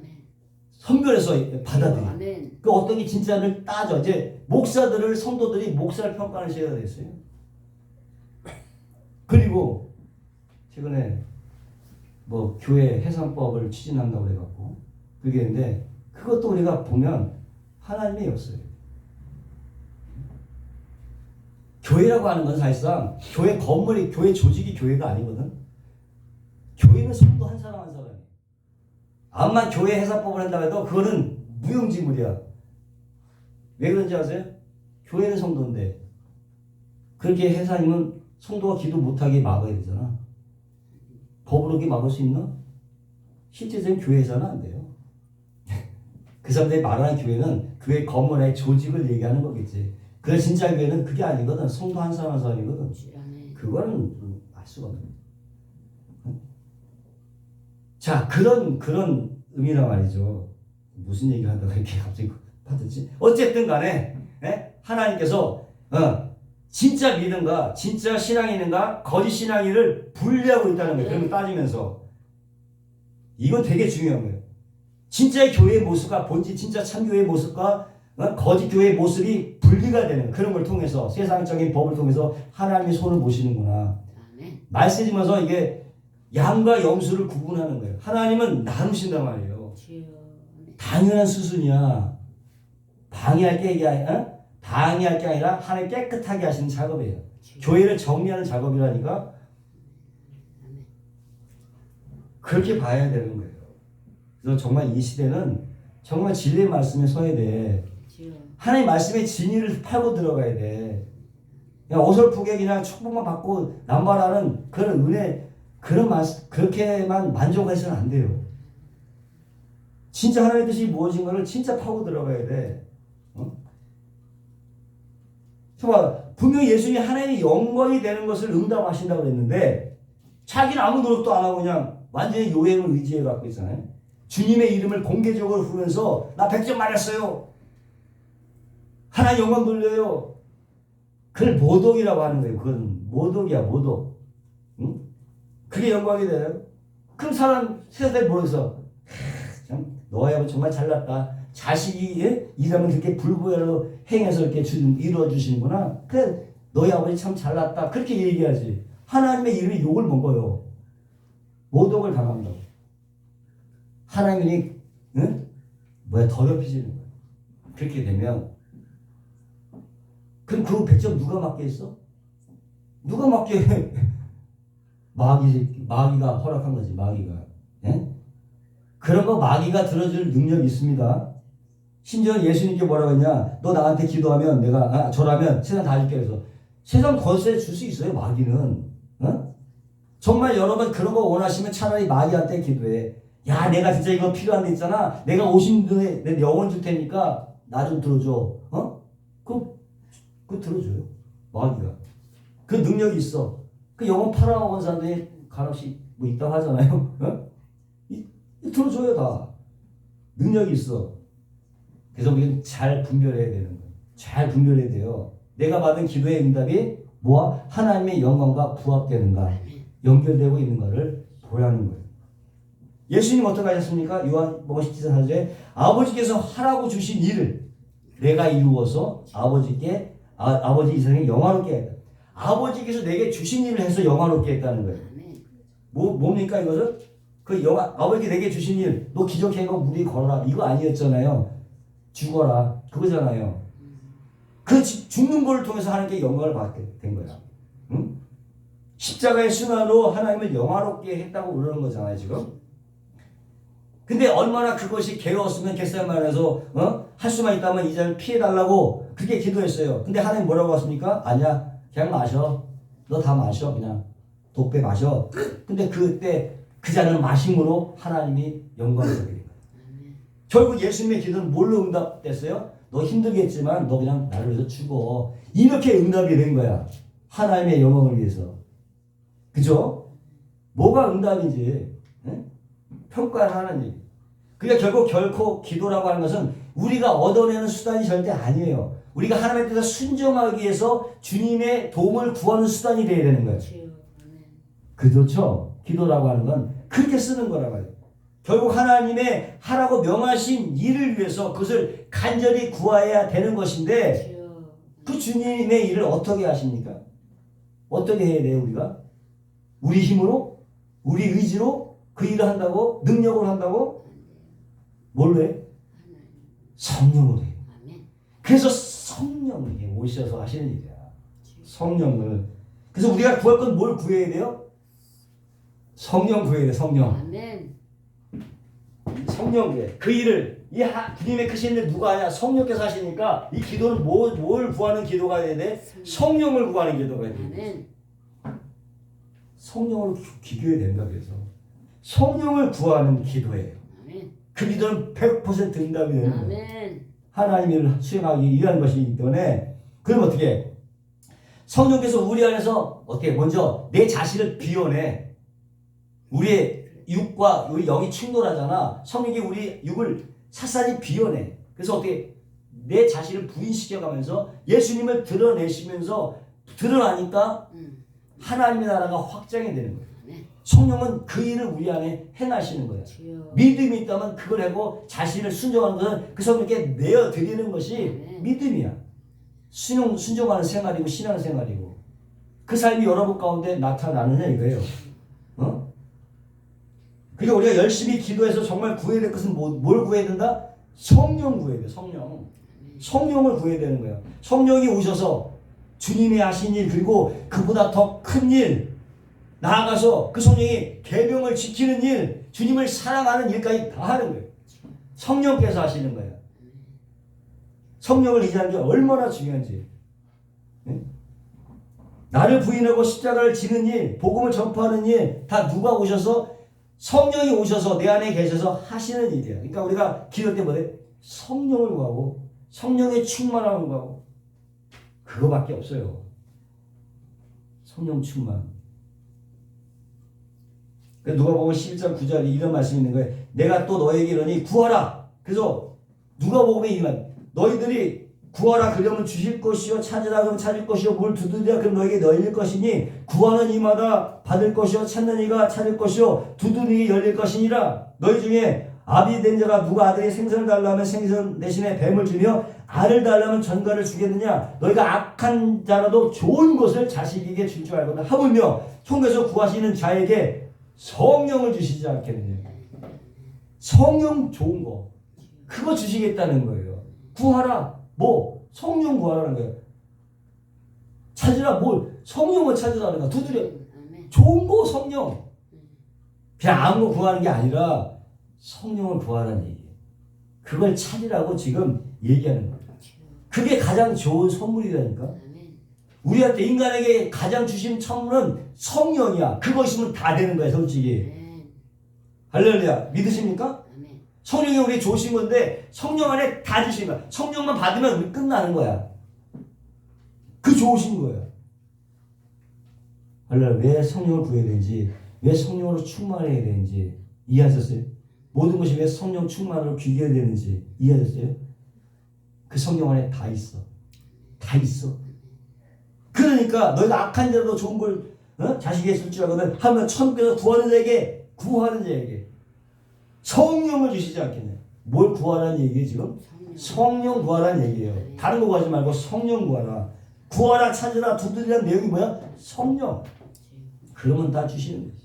선별해서 받아들여. 그 어떤 게 진짜를 따져. 이제 목사들을 성도들이 목사를 평가하는 시대가 됐어요. 그리고 최근에 뭐 교회 해산법을 추진한다고 해갖고 그게 있는데 그것도 우리가 보면 하나님의 역사예요. 교회라고 하는 건 사실상 교회 건물이 교회 조직이 교회가 아니거든. 교회는 성도 한 사람 한 사람이에요. 암만 교회 해산법을 한다고 해도 그거는 무용지물이야. 왜 그런지 아세요? 교회는 성도인데 그렇게 해산이면 성도가 기도 못하게 막아야 되잖아. 법으로 그렇게 막을 수 있나? 실제적인 교회에서는 안 돼요. 그 사람들이 말하는 교회는 교회 건물의 조직을 얘기하는 거겠지. 그래 진짜 교회는 그게 아니거든. 성도 한 사람 한 사람이거든. 그거는 알 수가 없는. 자, 그런 의미란 말이죠. 무슨 얘기를 하다가 이렇게 갑자기 받았지? 어쨌든 간에 하나님께서 진짜 믿음과 진짜 신앙인인가 거짓 신앙인을 분리하고 있다는 거예요. 그런 거 따지면서. 이건 되게 중요한 거예요. 진짜의 교회의 모습과 본질 진짜 참교회의 모습과 거짓 교회의 모습이 분리가 되는 그런 걸 통해서 세상적인 법을 통해서 하나님의 손을 보시는구나. 말씀이면서 이게 양과 염소를 구분하는 거예요. 하나님은 나누신단 말이에요. 당연한 수순이야. 방해할 게 아니라 하나님 깨끗하게 하시는 작업이에요. 교회를 정리하는 작업이라니까 그렇게 봐야 되는 거예요. 그래서 정말 이 시대는 정말 진리의 말씀에 서야 돼. 하나님 말씀의 진리를 팔고 들어가야 돼. 그냥 어설프게 그냥 축복만 받고 남발하는 그런 은혜, 그런 말씀, 그렇게만 만족해서는 안 돼요. 진짜 하나님의 뜻이 무엇인 가를 진짜 파고 들어가야 돼. 정말 분명히 예수님이 하나님의 영광이 되는 것을 응답하신다고 그랬는데 자기는 아무 노력도 안 하고 그냥 완전히 요행을 의지해 갖고 있잖아요. 주님의 이름을 공개적으로 부르면서 나 100점 맞았어요. 하나님 영광 돌려요. 그걸 모독이라고 하는 거예요. 그건 모독이야, 모독. 응? 그게 영광이 돼요. 그럼 사람 세상에 모여서 참 너희 아버지 정말 잘났다. 자식이 일하면 그렇게 불구별로 행해서 이렇게 이루어 주시는구나. 그래 너희 아버지 참 잘났다. 그렇게 얘기하지. 하나님의 이름에 욕을 먹어요. 모독을 당한다고. 하나님이 더럽히시는 거예요. 그렇게 되면 그럼 그 100점 누가 맞겠어? 누가 맞게 마귀가 허락한 거지. 마귀가. 예? 그런 거 마귀가 들어줄 능력이 있습니다. 심지어 예수님께 뭐라고 했냐? 너 나한테 기도하면 내가 절하면 세상 다 줄게. 그래서 세상 거세 줄 수 있어요. 마귀는. 정말 여러분 그런 거 원하시면 차라리 마귀한테 기도해. 야 내가 진짜 이거 필요한 데 있잖아. 내가 50년에 내 영혼 줄 테니까 나 좀 들어줘. 그거 들어줘요. 마귀가. 그 능력이 있어. 그 영혼 팔아온 사람들이 간혹씩 뭐 있다고 하잖아요. 들어줘요 다. 능력이 있어. 그래서 우리는 잘 분별해야 되는 거예요. 잘 분별해야 돼요. 내가 받은 기도의 응답이 뭐와 하나님의 영광과 부합되는가 연결되고 있는가를 보라는 거예요. 예수님 어떻게 하셨습니까? 요한복음 17장 4절에 아버지께서 하라고 주신 일을 내가 이루어서 아버지께 아버지 이 세상에 영화롭게 했다. 아버지께서 내게 주신 일을 해서 영화롭게 했다는 거예요. 뭡니까 이것은? 아버지께 내게 주신 일, 너 기적행하고 무리 걸어라 이거 아니었잖아요. 죽어라 그거잖아요. 그 죽는 걸 통해서 하나님께 영광을 받게 된 거야. 응? 십자가의 순환으로 하나님을 영화롭게 했다고 그러는 거잖아요 지금. 근데 얼마나 그것이 괴로웠으면 겟세마네에서 할 수만 있다면 이제는 피해달라고 그렇게 기도했어요. 근데 하나님 뭐라고 하십니까? 아니야 그냥 마셔. 너 다 마셔 그냥 독배 마셔. 근데 그때 그 잔을 마심으로 하나님이 영광을 받게 된 거예요. 결국 예수님의 기도는 뭘로 응답됐어요? 너 힘들겠지만 너 그냥 나를 위해서 죽어. 이렇게 응답이 된 거야. 하나님의 영광을 위해서. 그죠? 뭐가 응답인지 평가를 하는지. 그러니까 결코 기도라고 하는 것은 우리가 얻어내는 수단이 절대 아니에요. 우리가 하나님의 뜻에 순종하기 위해서 주님의 도움을 구하는 수단이 되어야 되는 거예요. 그렇죠? 기도라고 하는 건 그렇게 쓰는 거라고 해요. 결국 하나님의 하라고 명하신 일을 위해서 그것을 간절히 구해야 되는 것인데 그 주님의 일을 어떻게 하십니까? 어떻게 해야 돼요 우리가? 우리 힘으로? 우리 의지로 그 일을 한다고? 능력으로 한다고? 뭘로 해? 성령으로 해. 그래서 성령이 오셔서 하시는 일이야. 성령을. 그래서 우리가 구할 건 뭘 구해야 돼요? 성령 구해야 돼. 성령. 성령 구해. 그 일을 주님의 크신 일 누가 하냐? 성령께서 하시니까 이 기도는 뭘 구하는 기도가 돼야 돼? 성령을 구하는 기도가 돼. 성령을 기도해야 된다 그래서 성령을 구하는 기도예요. 그 기도는 100% 응답이 되는 거예요. 하나님의 일을 수행하기 위한 것이기 때문에 그럼 어떻게 성령께서 우리 안에서 어떻게 먼저 내 자신을 비워내. 우리의 육과 우리 영이 충돌하잖아. 성령이 우리 육을 샅샅이 비워내. 그래서 어떻게 내 자신을 부인시켜가면서 예수님을 드러내시면서 드러나니까 하나님의 나라가 확장이 되는 거예요. 아멘. 성령은 그 일을 우리 안에 행하시는 거예요. 주여. 믿음이 있다면 그걸 하고 자신을 순종하는 것은 그 성령께 내어드리는 것이 아멘. 믿음이야. 순종하는 생활이고 신앙생활이고 그 삶이 여러분 가운데 나타나느냐 이거예요. 어? 그러니까 우리가 열심히 기도해서 정말 구해야 될 것은 뭘 구해야 된다? 성령 구해야 돼. 성령. 성령을 구해야 되는 거예요. 성령이 오셔서 주님이 하신 일 그리고 그보다 더 큰 일 나아가서 그 성령이 계명을 지키는 일 주님을 사랑하는 일까지 다 하는 거예요. 성령께서 하시는 거예요. 성령을 의지하는 게 얼마나 중요한지. 네? 나를 부인하고 십자가를 지는 일 복음을 전파하는 일 다 누가 오셔서 성령이 오셔서 내 안에 계셔서 하시는 일이에요. 그러니까 우리가 기도 때 뭐래? 성령을 구하고 성령의 충만함을 구하고 그거밖에 없어요. 성령 충만. 누가복음 11장 9절에 이런 말씀이 있는 거예요. 내가 또 너에게 이르니 구하라. 그래서 누가복음에 이만 너희들이 구하라 그러면 주실 것이요 찾으라 그러면 찾을 것이요 물 두드리라 그러면 너에게 열릴 것이니 구하는 이마다 받을 것이요 찾는 이가 찾을 것이요 두드리니 열릴 것이니라. 너희 중에 아비 된 자가 누가 아들이 생선을 달라면 생선 대신에 뱀을 주며 알을 달라면 전갈을 주겠느냐. 너희가 악한 자라도 좋은 것을 자식에게 줄 줄 알거든 하물며 통해서 구하시는 자에게 성령을 주시지 않겠느냐. 성령 좋은 거 그거 주시겠다는 거예요. 구하라 뭐 성령 구하라는 거예요. 찾으라 뭘 성령을 찾으라는 거야. 두드려 좋은 거 성령. 그냥 아무 거 구하는 게 아니라 성령을 구하라는 얘기예요. 그걸 찾으라고 지금 얘기하는 거예요. 그게 가장 좋은 선물이라니까. 우리한테 인간에게 가장 주신 선물은 성령이야. 그거 있으면 다 되는 거야 솔직히. 할렐루야. 믿으십니까? 성령이 우리 주신 건데 성령 안에 다 주신 거야. 성령만 받으면 우리 끝나는 거야. 그 좋으신 거예요. 할렐루야. 왜 성령을 구해야 되는지 왜 성령으로 충만해야 되는지 이해하셨어요? 모든 것이 왜 성령 충만으로 귀결해야 되는지 이해하셨어요? 그 성령 안에 다 있어. 다 있어. 그러니까 너희가 악한 자라도 좋은 걸 자식에게 줄 줄 알거든 하면 천국에서 구하는 자에게 성령을 주시지 않겠냐. 뭘 구하라는 얘기예요 지금? 성령 구하라는 얘기예요. 다른 거 구하지 말고 성령 구하라. 구하라 찾으라 두드리라는 내용이 뭐야? 성령. 그러면 다 주시는 거예요.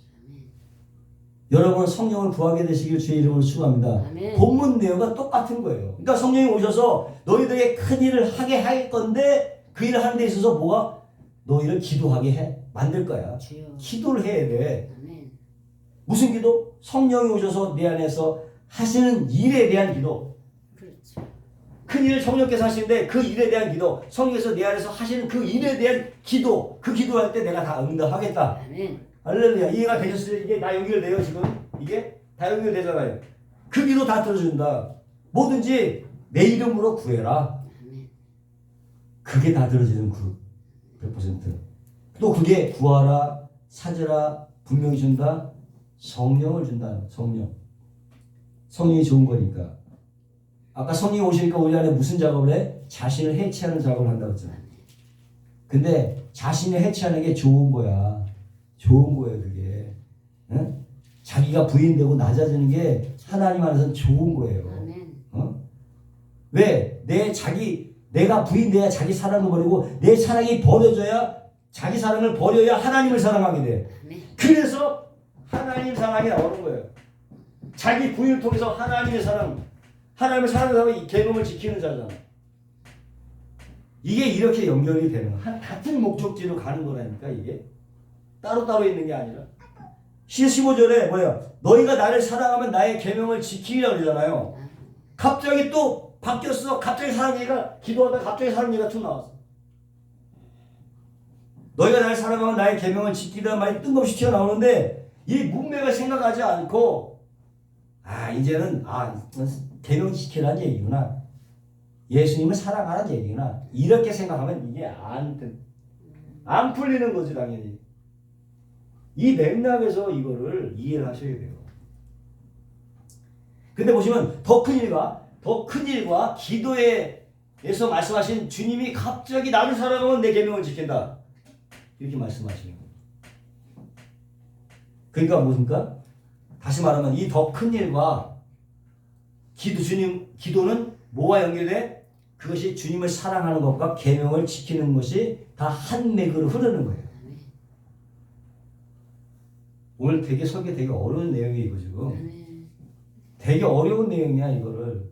여러분 성령을 구하게 되시길 주의 이름으로 축원합니다. 본문 내용과 똑같은 거예요. 그러니까 성령이 오셔서 너희들에게 큰 일을 하게 할 건데 그 일을 하는 데 있어서 뭐가? 너희를 기도하게 해 만들 거야. 기도를 해야 돼. 무슨 기도? 성령이 오셔서 내 안에서 하시는 일에 대한 기도. 큰 일을 성령께서 하시는데 그 일에 대한 기도. 성령께서 내 안에서 하시는 그 일에 대한 기도. 그 기도할 때 내가 다 응답하겠다. 할렐루야. 이해가 되셨어요? 이게 다 연결돼요 지금? 이게 다 연결되잖아요. 그 기도 다 들어준다. 뭐든지 내 이름으로 구해라. 그게 다 들어지는 100%. 또 그게 구하라, 찾으라, 분명히 준다. 성령을 준다. 성령. 성령이 좋은 거니까. 아까 성령이 오시니까 우리 안에 무슨 작업을 해? 자신을 해체하는 작업을 한다고 했잖아요. 근데 자신을 해체하는 게 좋은 거야. 좋은 거예요 그게. 응? 자기가 부인되고 낮아지는 게 하나님 안에서는 좋은 거예요. 어? 왜? 내가 부인돼야 자기 사랑을 버리고 내 사랑이 버려져야 자기 사랑을 버려야 하나님을 사랑하게 돼. 그래서 하나님 사랑이 나오는 거예요. 자기 부인을 통해서 하나님의 사랑, 하나님을 사랑하는 사람이 계명을 지키는 자잖아. 이게 이렇게 연결이 되는 거야. 같은 목적지로 가는 거라니까 이게. 따로따로 있는 게 아니라. 15절에 뭐예요? 너희가 나를 사랑하면 나의 계명을 지키리라 그러잖아요. 갑자기 또 바뀌었어. 갑자기 사랑 얘기가 기도하다 갑자기 사랑 얘기가 툭 나왔어. 너희가 나를 사랑하면 나의 계명을 지키리라는 말이 뜬금없이 튀어나오는데 이 문맥을 생각하지 않고 이제는 계명 지키라는 얘기구나. 예수님을 사랑하라는 얘기구나. 이렇게 생각하면 이게 안 풀리는 거지 당연히. 이 맥락에서 이거를 이해를 하셔야 돼요. 근데 보시면 더 큰 일과 기도에서 말씀하신 주님이 갑자기 나를 사랑하면 내 계명을 지킨다. 이렇게 말씀하시는 거예요. 그러니까 뭡니까? 다시 말하면 이 더 큰 일과 기도는 뭐와 연결돼? 그것이 주님을 사랑하는 것과 계명을 지키는 것이 다 한 맥으로 흐르는 거예요. 오늘 되게 설계 되게 어려운 내용이고 지금 되게 어려운 내용이야. 이거를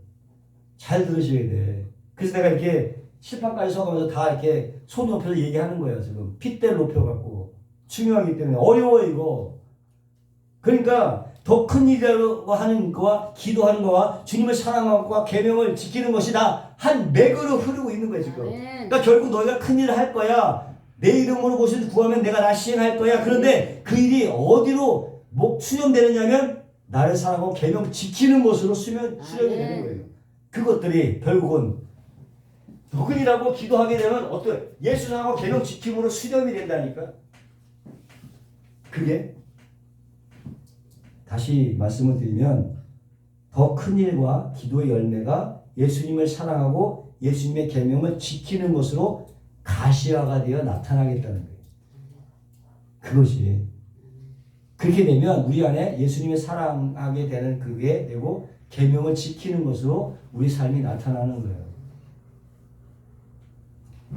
잘 들으셔야 돼. 그래서 내가 이렇게 실판까지 써가면서 다 이렇게 손 높여서 얘기하는 거예요. 지금 핏대를 높여갖고 중요하기 때문에 어려워 이거. 그러니까 더 큰 일이라고 하는 거와 기도하는 거와 주님을 사랑하는 것과 계명을 지키는 것이 다 한 맥으로 흐르고 있는 거예요 지금. 그러니까 결국 너희가 큰 일을 할 거야. 내 이름으로 무엇을 구하면 내가 다 시행할 거야. 그런데 그 일이 어디로 수렴되느냐면 나를 사랑하고 계명 지키는 것으로 수렴이 되는 거예요. 그것들이 결국은 더 큰 일하고 기도하게 되면 어떤 예수 사랑하고 계명 지킴으로 수렴이 된다니까. 그게 다시 말씀을 드리면 더 큰 일과 기도의 열매가 예수님을 사랑하고 예수님의 계명을 지키는 것으로 가시화가 되어 나타나겠다는 거예요. 그것이 그렇게 되면 우리 안에 예수님을 사랑하게 되는 그게 되고 계명을 지키는 것으로 우리 삶이 나타나는 거예요.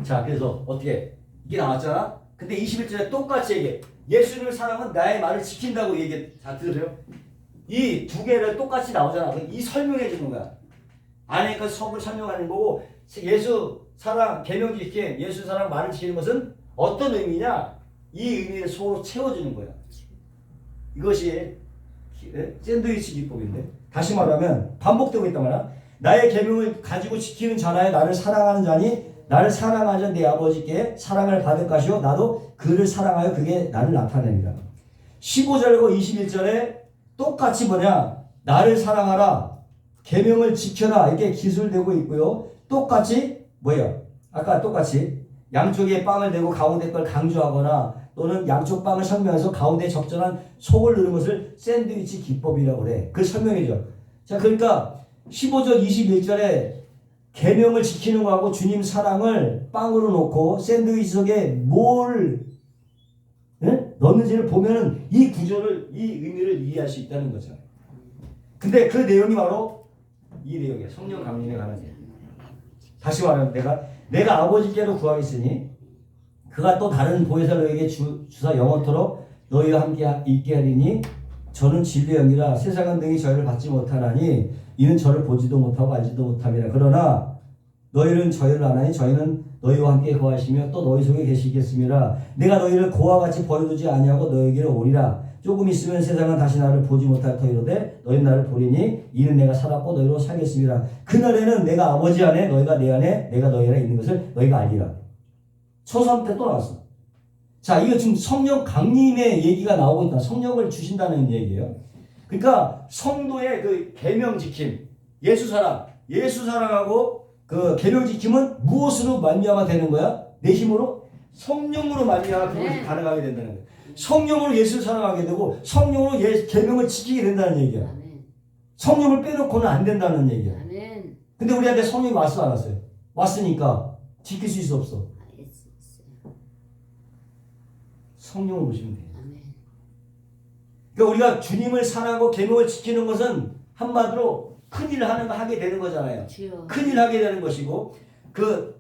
자, 그래서 어떻게 이게 나왔잖아. 근데 21절에 똑같이 얘기해. 예수님을 사랑하면 나의 말을 지킨다고 얘기해. 자, 들으세요. 이 두 개를 똑같이 나오잖아. 이 설명해 주는 거야. 안에 그 속을 설명하는 거고, 예수 사랑, 계명 지킴, 예수 사랑 말을 지키는 것은 어떤 의미냐? 이 의미를 속으로 채워주는 거야. 이것이 샌드위치 기법인데, 다시 말하면 반복되고 있단 말이야. 나의 계명을 가지고 지키는 자나에 나를 사랑하는 자니 나를 사랑하는 내 아버지께 사랑을 받을 것이요 나도 그를 사랑하여 그게 나를 나타냅니다. 15절과 21절에 똑같이 뭐냐? 나를 사랑하라, 계명을 지켜라, 이게 기술되고 있고요. 똑같이 뭐예요? 아까 똑같이 양쪽에 빵을 대고 가운데 걸 강조하거나 또는 양쪽 빵을 설명해서 가운데 적절한 속을 넣는 것을 샌드위치 기법이라고 그래. 그걸 설명해줘. 자, 그러니까 15절 21절에 계명을 지키는 거하고 주님 사랑을 빵으로 놓고 샌드위치 속에 뭘 넣는지를 보면은 이 구조를, 이 의미를 이해할 수 있다는 거죠. 근데 그 내용이 바로 이 내용이에요. 성령 강림에 관한 내용. 다시 말하면 내가 아버지께로 구하겠으니 그가 또 다른 보혜사를 너에게 주사 영원토록 너희와 함께 있게 하리니 저는 진리의 영이라 세상은 능히 저희를 받지 못하나니 이는 저를 보지도 못하고 알지도 못함이라. 그러나 너희는 저희를 아나니 저희는 너희와 함께 거하시며 또 너희 속에 계시겠습니다. 내가 너희를 고와 같이 버려두지 아니하고 너희에게로 오리라. 조금 있으면 세상은 다시 나를 보지 못할 터이로되 너희는 나를 보리니 이는 내가 살았고 너희로 살겠습니다. 그날에는 내가 아버지 안에 너희가 내 안에 내가 너희 안에 있는 것을 너희가 알리라. 초삼 때 또 나왔어. 자, 이거 지금 성령 강림의 얘기가 나오고 있다. 성령을 주신다는 얘기예요. 그러니까 성도의 그 계명 지킴, 예수 사랑하고 그 계명 지킴은 무엇으로 말미암아 되는 거야? 내 힘으로? 성령으로 말미암아 그것이 가능하게 된다는 거야. 성령으로 예수를 사랑하게 되고 성령으로 계명을 지키게 된다는 얘기야. 성령을 빼놓고는 안 된다는 얘기야. 근데 우리한테 성령이 왔어 안 왔어요? 왔으니까 지킬 수 있어 없어? 성령을 보시면 돼요. 그러니까 우리가 주님을 사랑하고 계명을 지키는 것은 한마디로 큰 일을 하게 되는 거잖아요. 큰 일 하게 되는 것이고 큰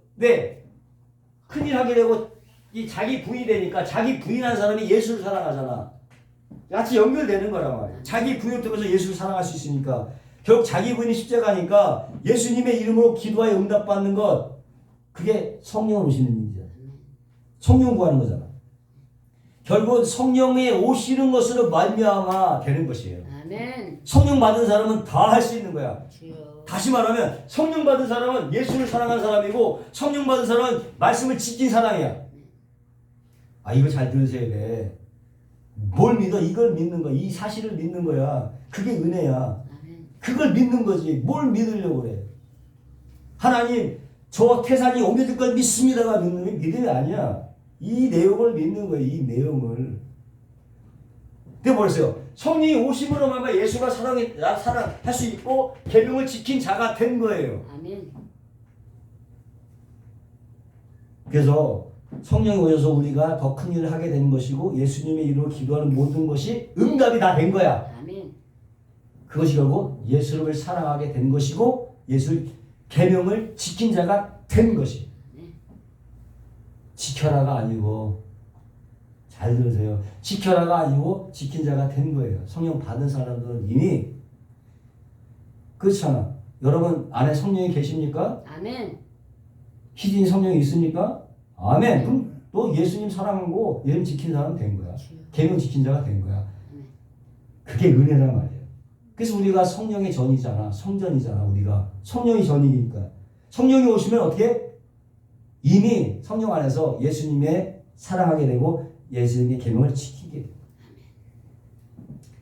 일 하게 되고 이 자기 부인이 되니까 자기 부인한 사람이 예수를 사랑하잖아. 같이 연결되는 거란 말이야. 자기 부인을 통해서 예수를 사랑할 수 있으니까 결국 자기 부인이 십자가니까 예수님의 이름으로 기도하여 응답받는 것, 그게 성령을 오시는 일이잖아. 성령 구하는 거잖아. 결국 성령이 오시는 것으로 말미암아 되는 것이에요. 아멘. 성령 받은 사람은 다 할 수 있는 거야. 주여. 다시 말하면 성령 받은 사람은 예수를 사랑한 사람이고 성령 받은 사람은 말씀을 지킨 사람이야. 아, 이거 잘 들으셔야 돼. 뭘 믿어? 이걸 믿는 거야. 이 사실을 믿는 거야. 그게 은혜야. 아멘. 그걸 믿는 거지. 뭘 믿으려고 그래. 하나님, 저 태산이 옮겨질 걸 믿습니다가 믿음이 아니야. 이 내용을 믿는 거예요. 이 내용을. 근데 뭐랬어요? 성령이 오심으로 말미암아 예수가 사랑할 수 있고 계명을 지킨 자가 된 거예요. 아멘. 그래서 성령이 오셔서 우리가 더 큰 일을 하게 된 것이고 예수님의 이름으로 기도하는 모든 것이 응답이 다 된 거야. 아멘. 그것이 결국 예수를 사랑하게 된 것이고 예수 계명을 지킨 자가 된 것이. 지켜라가 아니고 잘 들으세요. 지켜라가 아니고 지킨 자가 된 거예요. 성령 받은 사람들은 이미 그렇잖아. 여러분 안에 성령이 계십니까? 아멘. 희진이 성령이 있습니까? 아멘. 그럼 또 예수님 사랑하고 예수님 지킨 사람 된 거야. 계명 지킨 자가 된 거야. 그게 은혜란 말이에요. 그래서 우리가 성령의 전이잖아. 성전이잖아. 우리가 성령이 전이니까. 성령이 오시면 어떻게? 이미 성령 안에서 예수님의 사랑하게 되고 예수님의 계명을 지키게 돼요.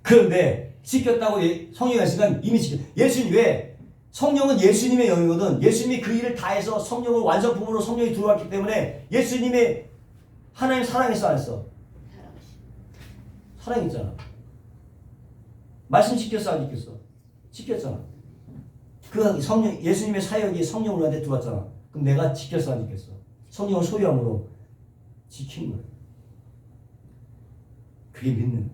그런데 지켰다고 성령이 있으니까 이미 지켰. 예수님 왜? 성령은 예수님의 영이거든. 예수님이 그 일을 다해서 성령을 완성품으로 성령이 들어왔기 때문에 예수님의 하나님 사랑했어 안 했어? 사랑했잖아. 말씀 지켰어 안 지켰어? 지켰잖아. 그 성령 예수님의 사역이 성령 우리한테 들어왔잖아. 그럼 내가 지켰어 안 지켰어? 성령을 소유함으로 지킨 거예요. 그게 믿는 거예요.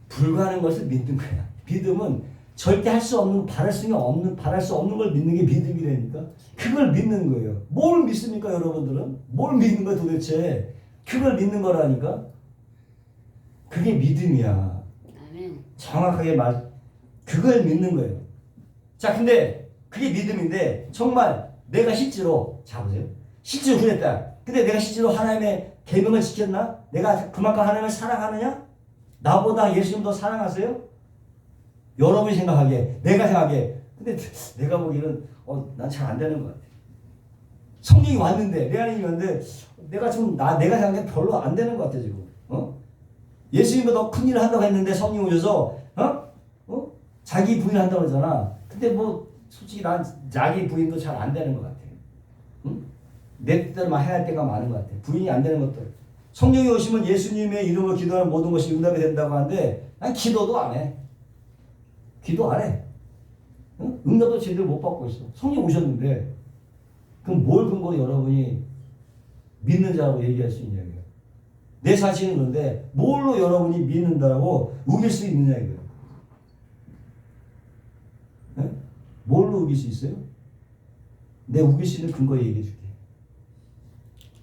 불가능한 것을 믿는 거야. 믿음은 절대 할 수 없는, 바랄 수 없는 걸 믿는 게 믿음이라니까. 그걸 믿는 거예요. 뭘 믿습니까, 여러분들은? 뭘 믿는 거야, 도대체? 그걸 믿는 거라니까. 그게 믿음이야. 정확하게 그걸 믿는 거예요. 자, 근데 그게 믿음인데 정말 내가 실제로 자 보세요. 실제로 그랬다. 근데 내가 실제로 하나님의 계명을 지켰나? 내가 그만큼 하나님을 사랑하느냐? 나보다 예수님 더 사랑하세요? 여러분이 생각하기에, 내가 생각하기에. 근데 내가 보기에는 난 잘 안 되는 것 같아. 성령이 왔는데 내 안에 있는데 내가 생각하기에 별로 안 되는 것 같아 지금. 예수님보다 더 큰 일을 한다고 했는데 성령 오셔서 자기 부인 한다고 그러잖아. 근데 뭐 솔직히 난 자기 부인도 잘 안 되는 것 같아. 내 뜻대로만 해야 할 때가 많은 것 같아. 부인이 안 되는 것들. 성령이 오시면 예수님의 이름으로 기도하는 모든 것이 응답이 된다고 하는데 난 기도도 안 해. 기도 안 해. 응답도 제대로 못 받고 있어. 성령 오셨는데 그럼 뭘 근거로 여러분이 믿는 자라고 얘기할 수 있냐고요. 내 자신은 그런데 뭘로 여러분이 믿는다라고 우길 수 있느냐 이거예요. 네? 뭘로 우길 수 있어요? 내 우길 수 있는 근거 얘기해 줄게.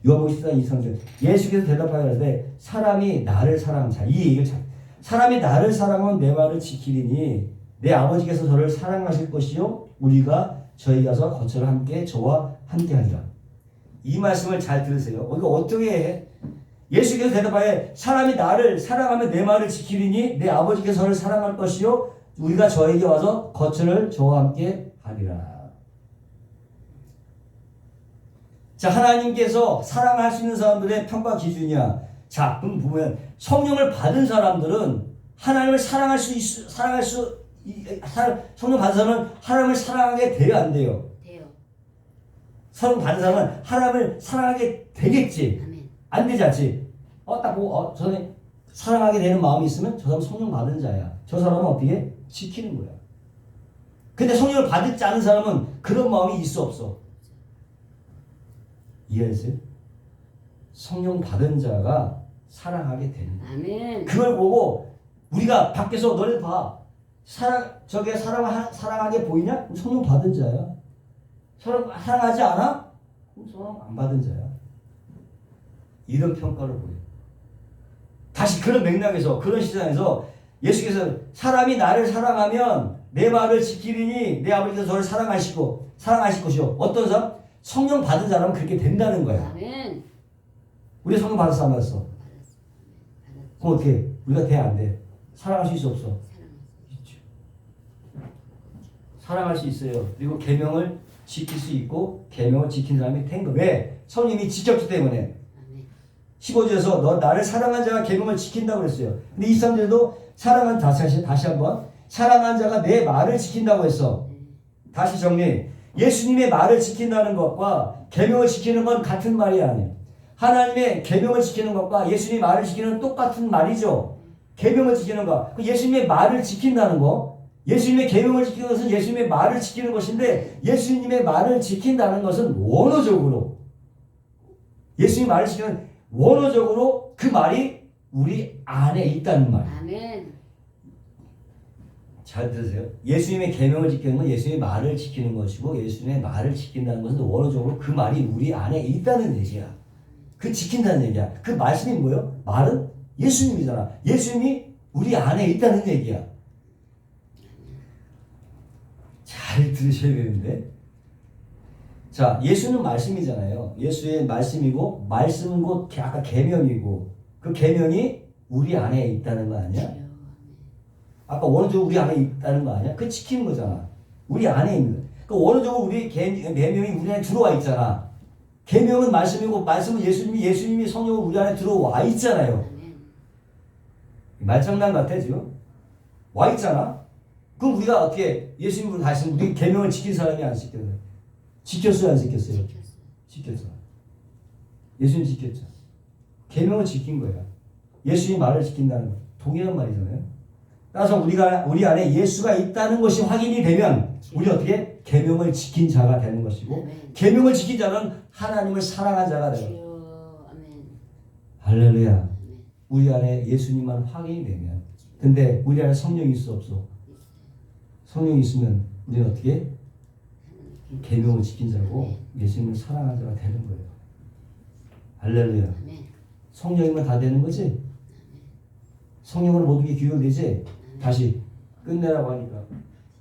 요한복음 14장 23절 예수께서 대답하였는데 사람이 나를 사랑하면 자, 이 얘기를 잘 사람이 나를 사랑하면 내 말을 지키리니 내 아버지께서 저를 사랑하실 것이요 우리가 저희 가서 거처를 함께 저와 함께 하리라. 이 말씀을 잘 들으세요. 이거 어떻게 해? 예수께서 대답하여 사람이 나를 사랑하면 내 말을 지키리니 내 아버지께서 저를 사랑할 것이요 우리가 저에게 와서 거처를 저와 함께 하리라. 자, 하나님께서 사랑할 수 있는 사람들의 평가 기준이야. 자, 그럼 보면 성령을 받은 사람들은 하나님을 성령 받은 사람은 하나님을 사랑하게 돼요, 안 돼요? 돼요. 성령 받은 사람은 하나님을 사랑하게 되겠지. 아멘. 안 되지 않지? 저는 사랑하게 되는 마음이 있으면 저 사람 성령 받은 자야. 저 사람은 어떻게? 지키는 거야. 근데 성령을 받지 않은 사람은 그런 마음이 있어 없어? 이해하세요? 성령 받은 자가 사랑하게 되는 거야. 아멘. 그걸 보고 우리가 밖에서 너네 봐. 저게 사랑하게 보이냐? 성령 받은 자야. 사랑하지 않아? 성령 안 받은 자야. 이런 평가를 보여요. 다시 그런 맥락에서 그런 시장에서 예수께서 사람이 나를 사랑하면 내 말을 지키리니 내 아버지께서 저를 사랑하실 것이요. 어떤 사람? 성령 받은 사람은 그렇게 된다는 거야. 아멘. 우리 성령 받았어 안 받았어? 그럼 어떻게? 우리가 돼 안 돼? 사랑할 수 있어 없어? 있죠. 사랑할 수 있어요. 그리고 계명을 지킬 수 있고 계명을 지킨 사람이 된 거. 왜? 성령이 지켰기 때문에. 15절에서 너 나를 사랑한 자가 계명을 지킨다고 그랬어요. 근데 23절에도 사랑한 다시 한번 사랑한 자가 내 말을 지킨다고 했어. 다시 정리. 예수님의 말을 지킨다는 것과 계명을 지키는 건 같은 말이 아니에요. 하나님의 계명을 지키는 것과 예수님의 말을 지키는 똑같은 말이죠. 계명을 지키는 것. 예수님의 말을 지킨다는 거. 예수님의 계명을 지키는 것은 예수님의 말을 지키는 것인데 예수님의 말을 지킨다는 것은 원어적으로 예수님이 말을 지키면 원어적으로 그 말이 우리 안에 있다는 말. 아멘. 잘 들으세요. 예수님의 계명을 지키는 건 예수님의 말을 지키는 것이고 예수님의 말을 지킨다는 것은 원어적으로 그 말이 우리 안에 있다는 얘기야. 그 지킨다는 얘기야. 그 말씀이 뭐예요? 말은 예수님이잖아. 예수님이 우리 안에 있다는 얘기야. 잘 들으셔야 되는데. 자, 예수는 말씀이잖아요. 예수의 말씀이고 말씀은 곧 아까 계명이고 그 계명이 우리 안에 있다는 거 아니야? 아까 원어적으로 우리 안에 있다는 거 아니야? 그 지키는 거잖아. 우리 안에 있는 거. 그 원어적으로 우리 계명이 우리 안에 들어와 있잖아. 계명은 말씀이고 말씀은 예수님이 성령은 우리 안에 들어와 있잖아요. 말장난 같아 지금? 와 있잖아. 그럼 우리가 어떻게 예수님을 다시 우리 계명을 지킨 사람이 안 지켰어요? 지켰어요, 안 지켰어요? 지켰어. 예수님 지켰죠. 계명을 지킨 거야. 예수님 말을 지킨다는 거. 동일한 말이잖아요. 따라서 우리 안에 예수가 있다는 것이 확인이 되면 우리 어떻게 계명을 지킨 자가 되는 것이고 계명을 지킨 자는 하나님을 사랑한 자가 되고. 할렐루야. 우리 안에 예수님만 확인이 되면. 근데 우리 안에 성령이 있어 없어? 성령이 있으면 우리는 어떻게? 계명을 지킨 자고 예수님을 사랑한 자가 되는 거예요. 할렐루야. 성령이면 다 되는 거지? 성령으로 모든 게 규율되지? 다시 끝내라고 하니까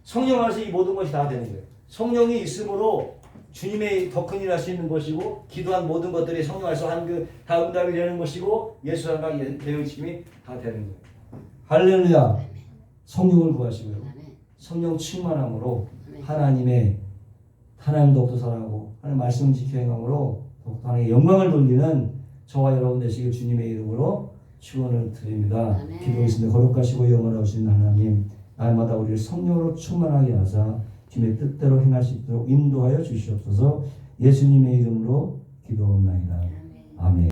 성령 안에서 이 모든 것이 다 되는 거예요. 성령이 있으므로 주님의 더 큰 일 할 수 있는 것이고 기도한 모든 것들이 성령 안에서 한 그 다 응답이 되는 것이고 예수 안과 계명 지킴이 다 되는 거예요. 할렐루야. 성령을 구하시고요. 성령 충만함으로 하나님 더욱더 사랑하고 하나님 말씀을 지켜 행함으로 더욱더 하나님의 영광을 돌리는 저와 여러분 되시길 주님의 이름으로 축원을 드립니다. 기도하겠습니다. 거룩하시고 영원하신 하나님, 날마다 우리를 성령으로 충만하게 하사 주님의 뜻대로 행할 수 있도록 인도하여 주시옵소서. 예수님의 이름으로 기도옵나이다. 아멘.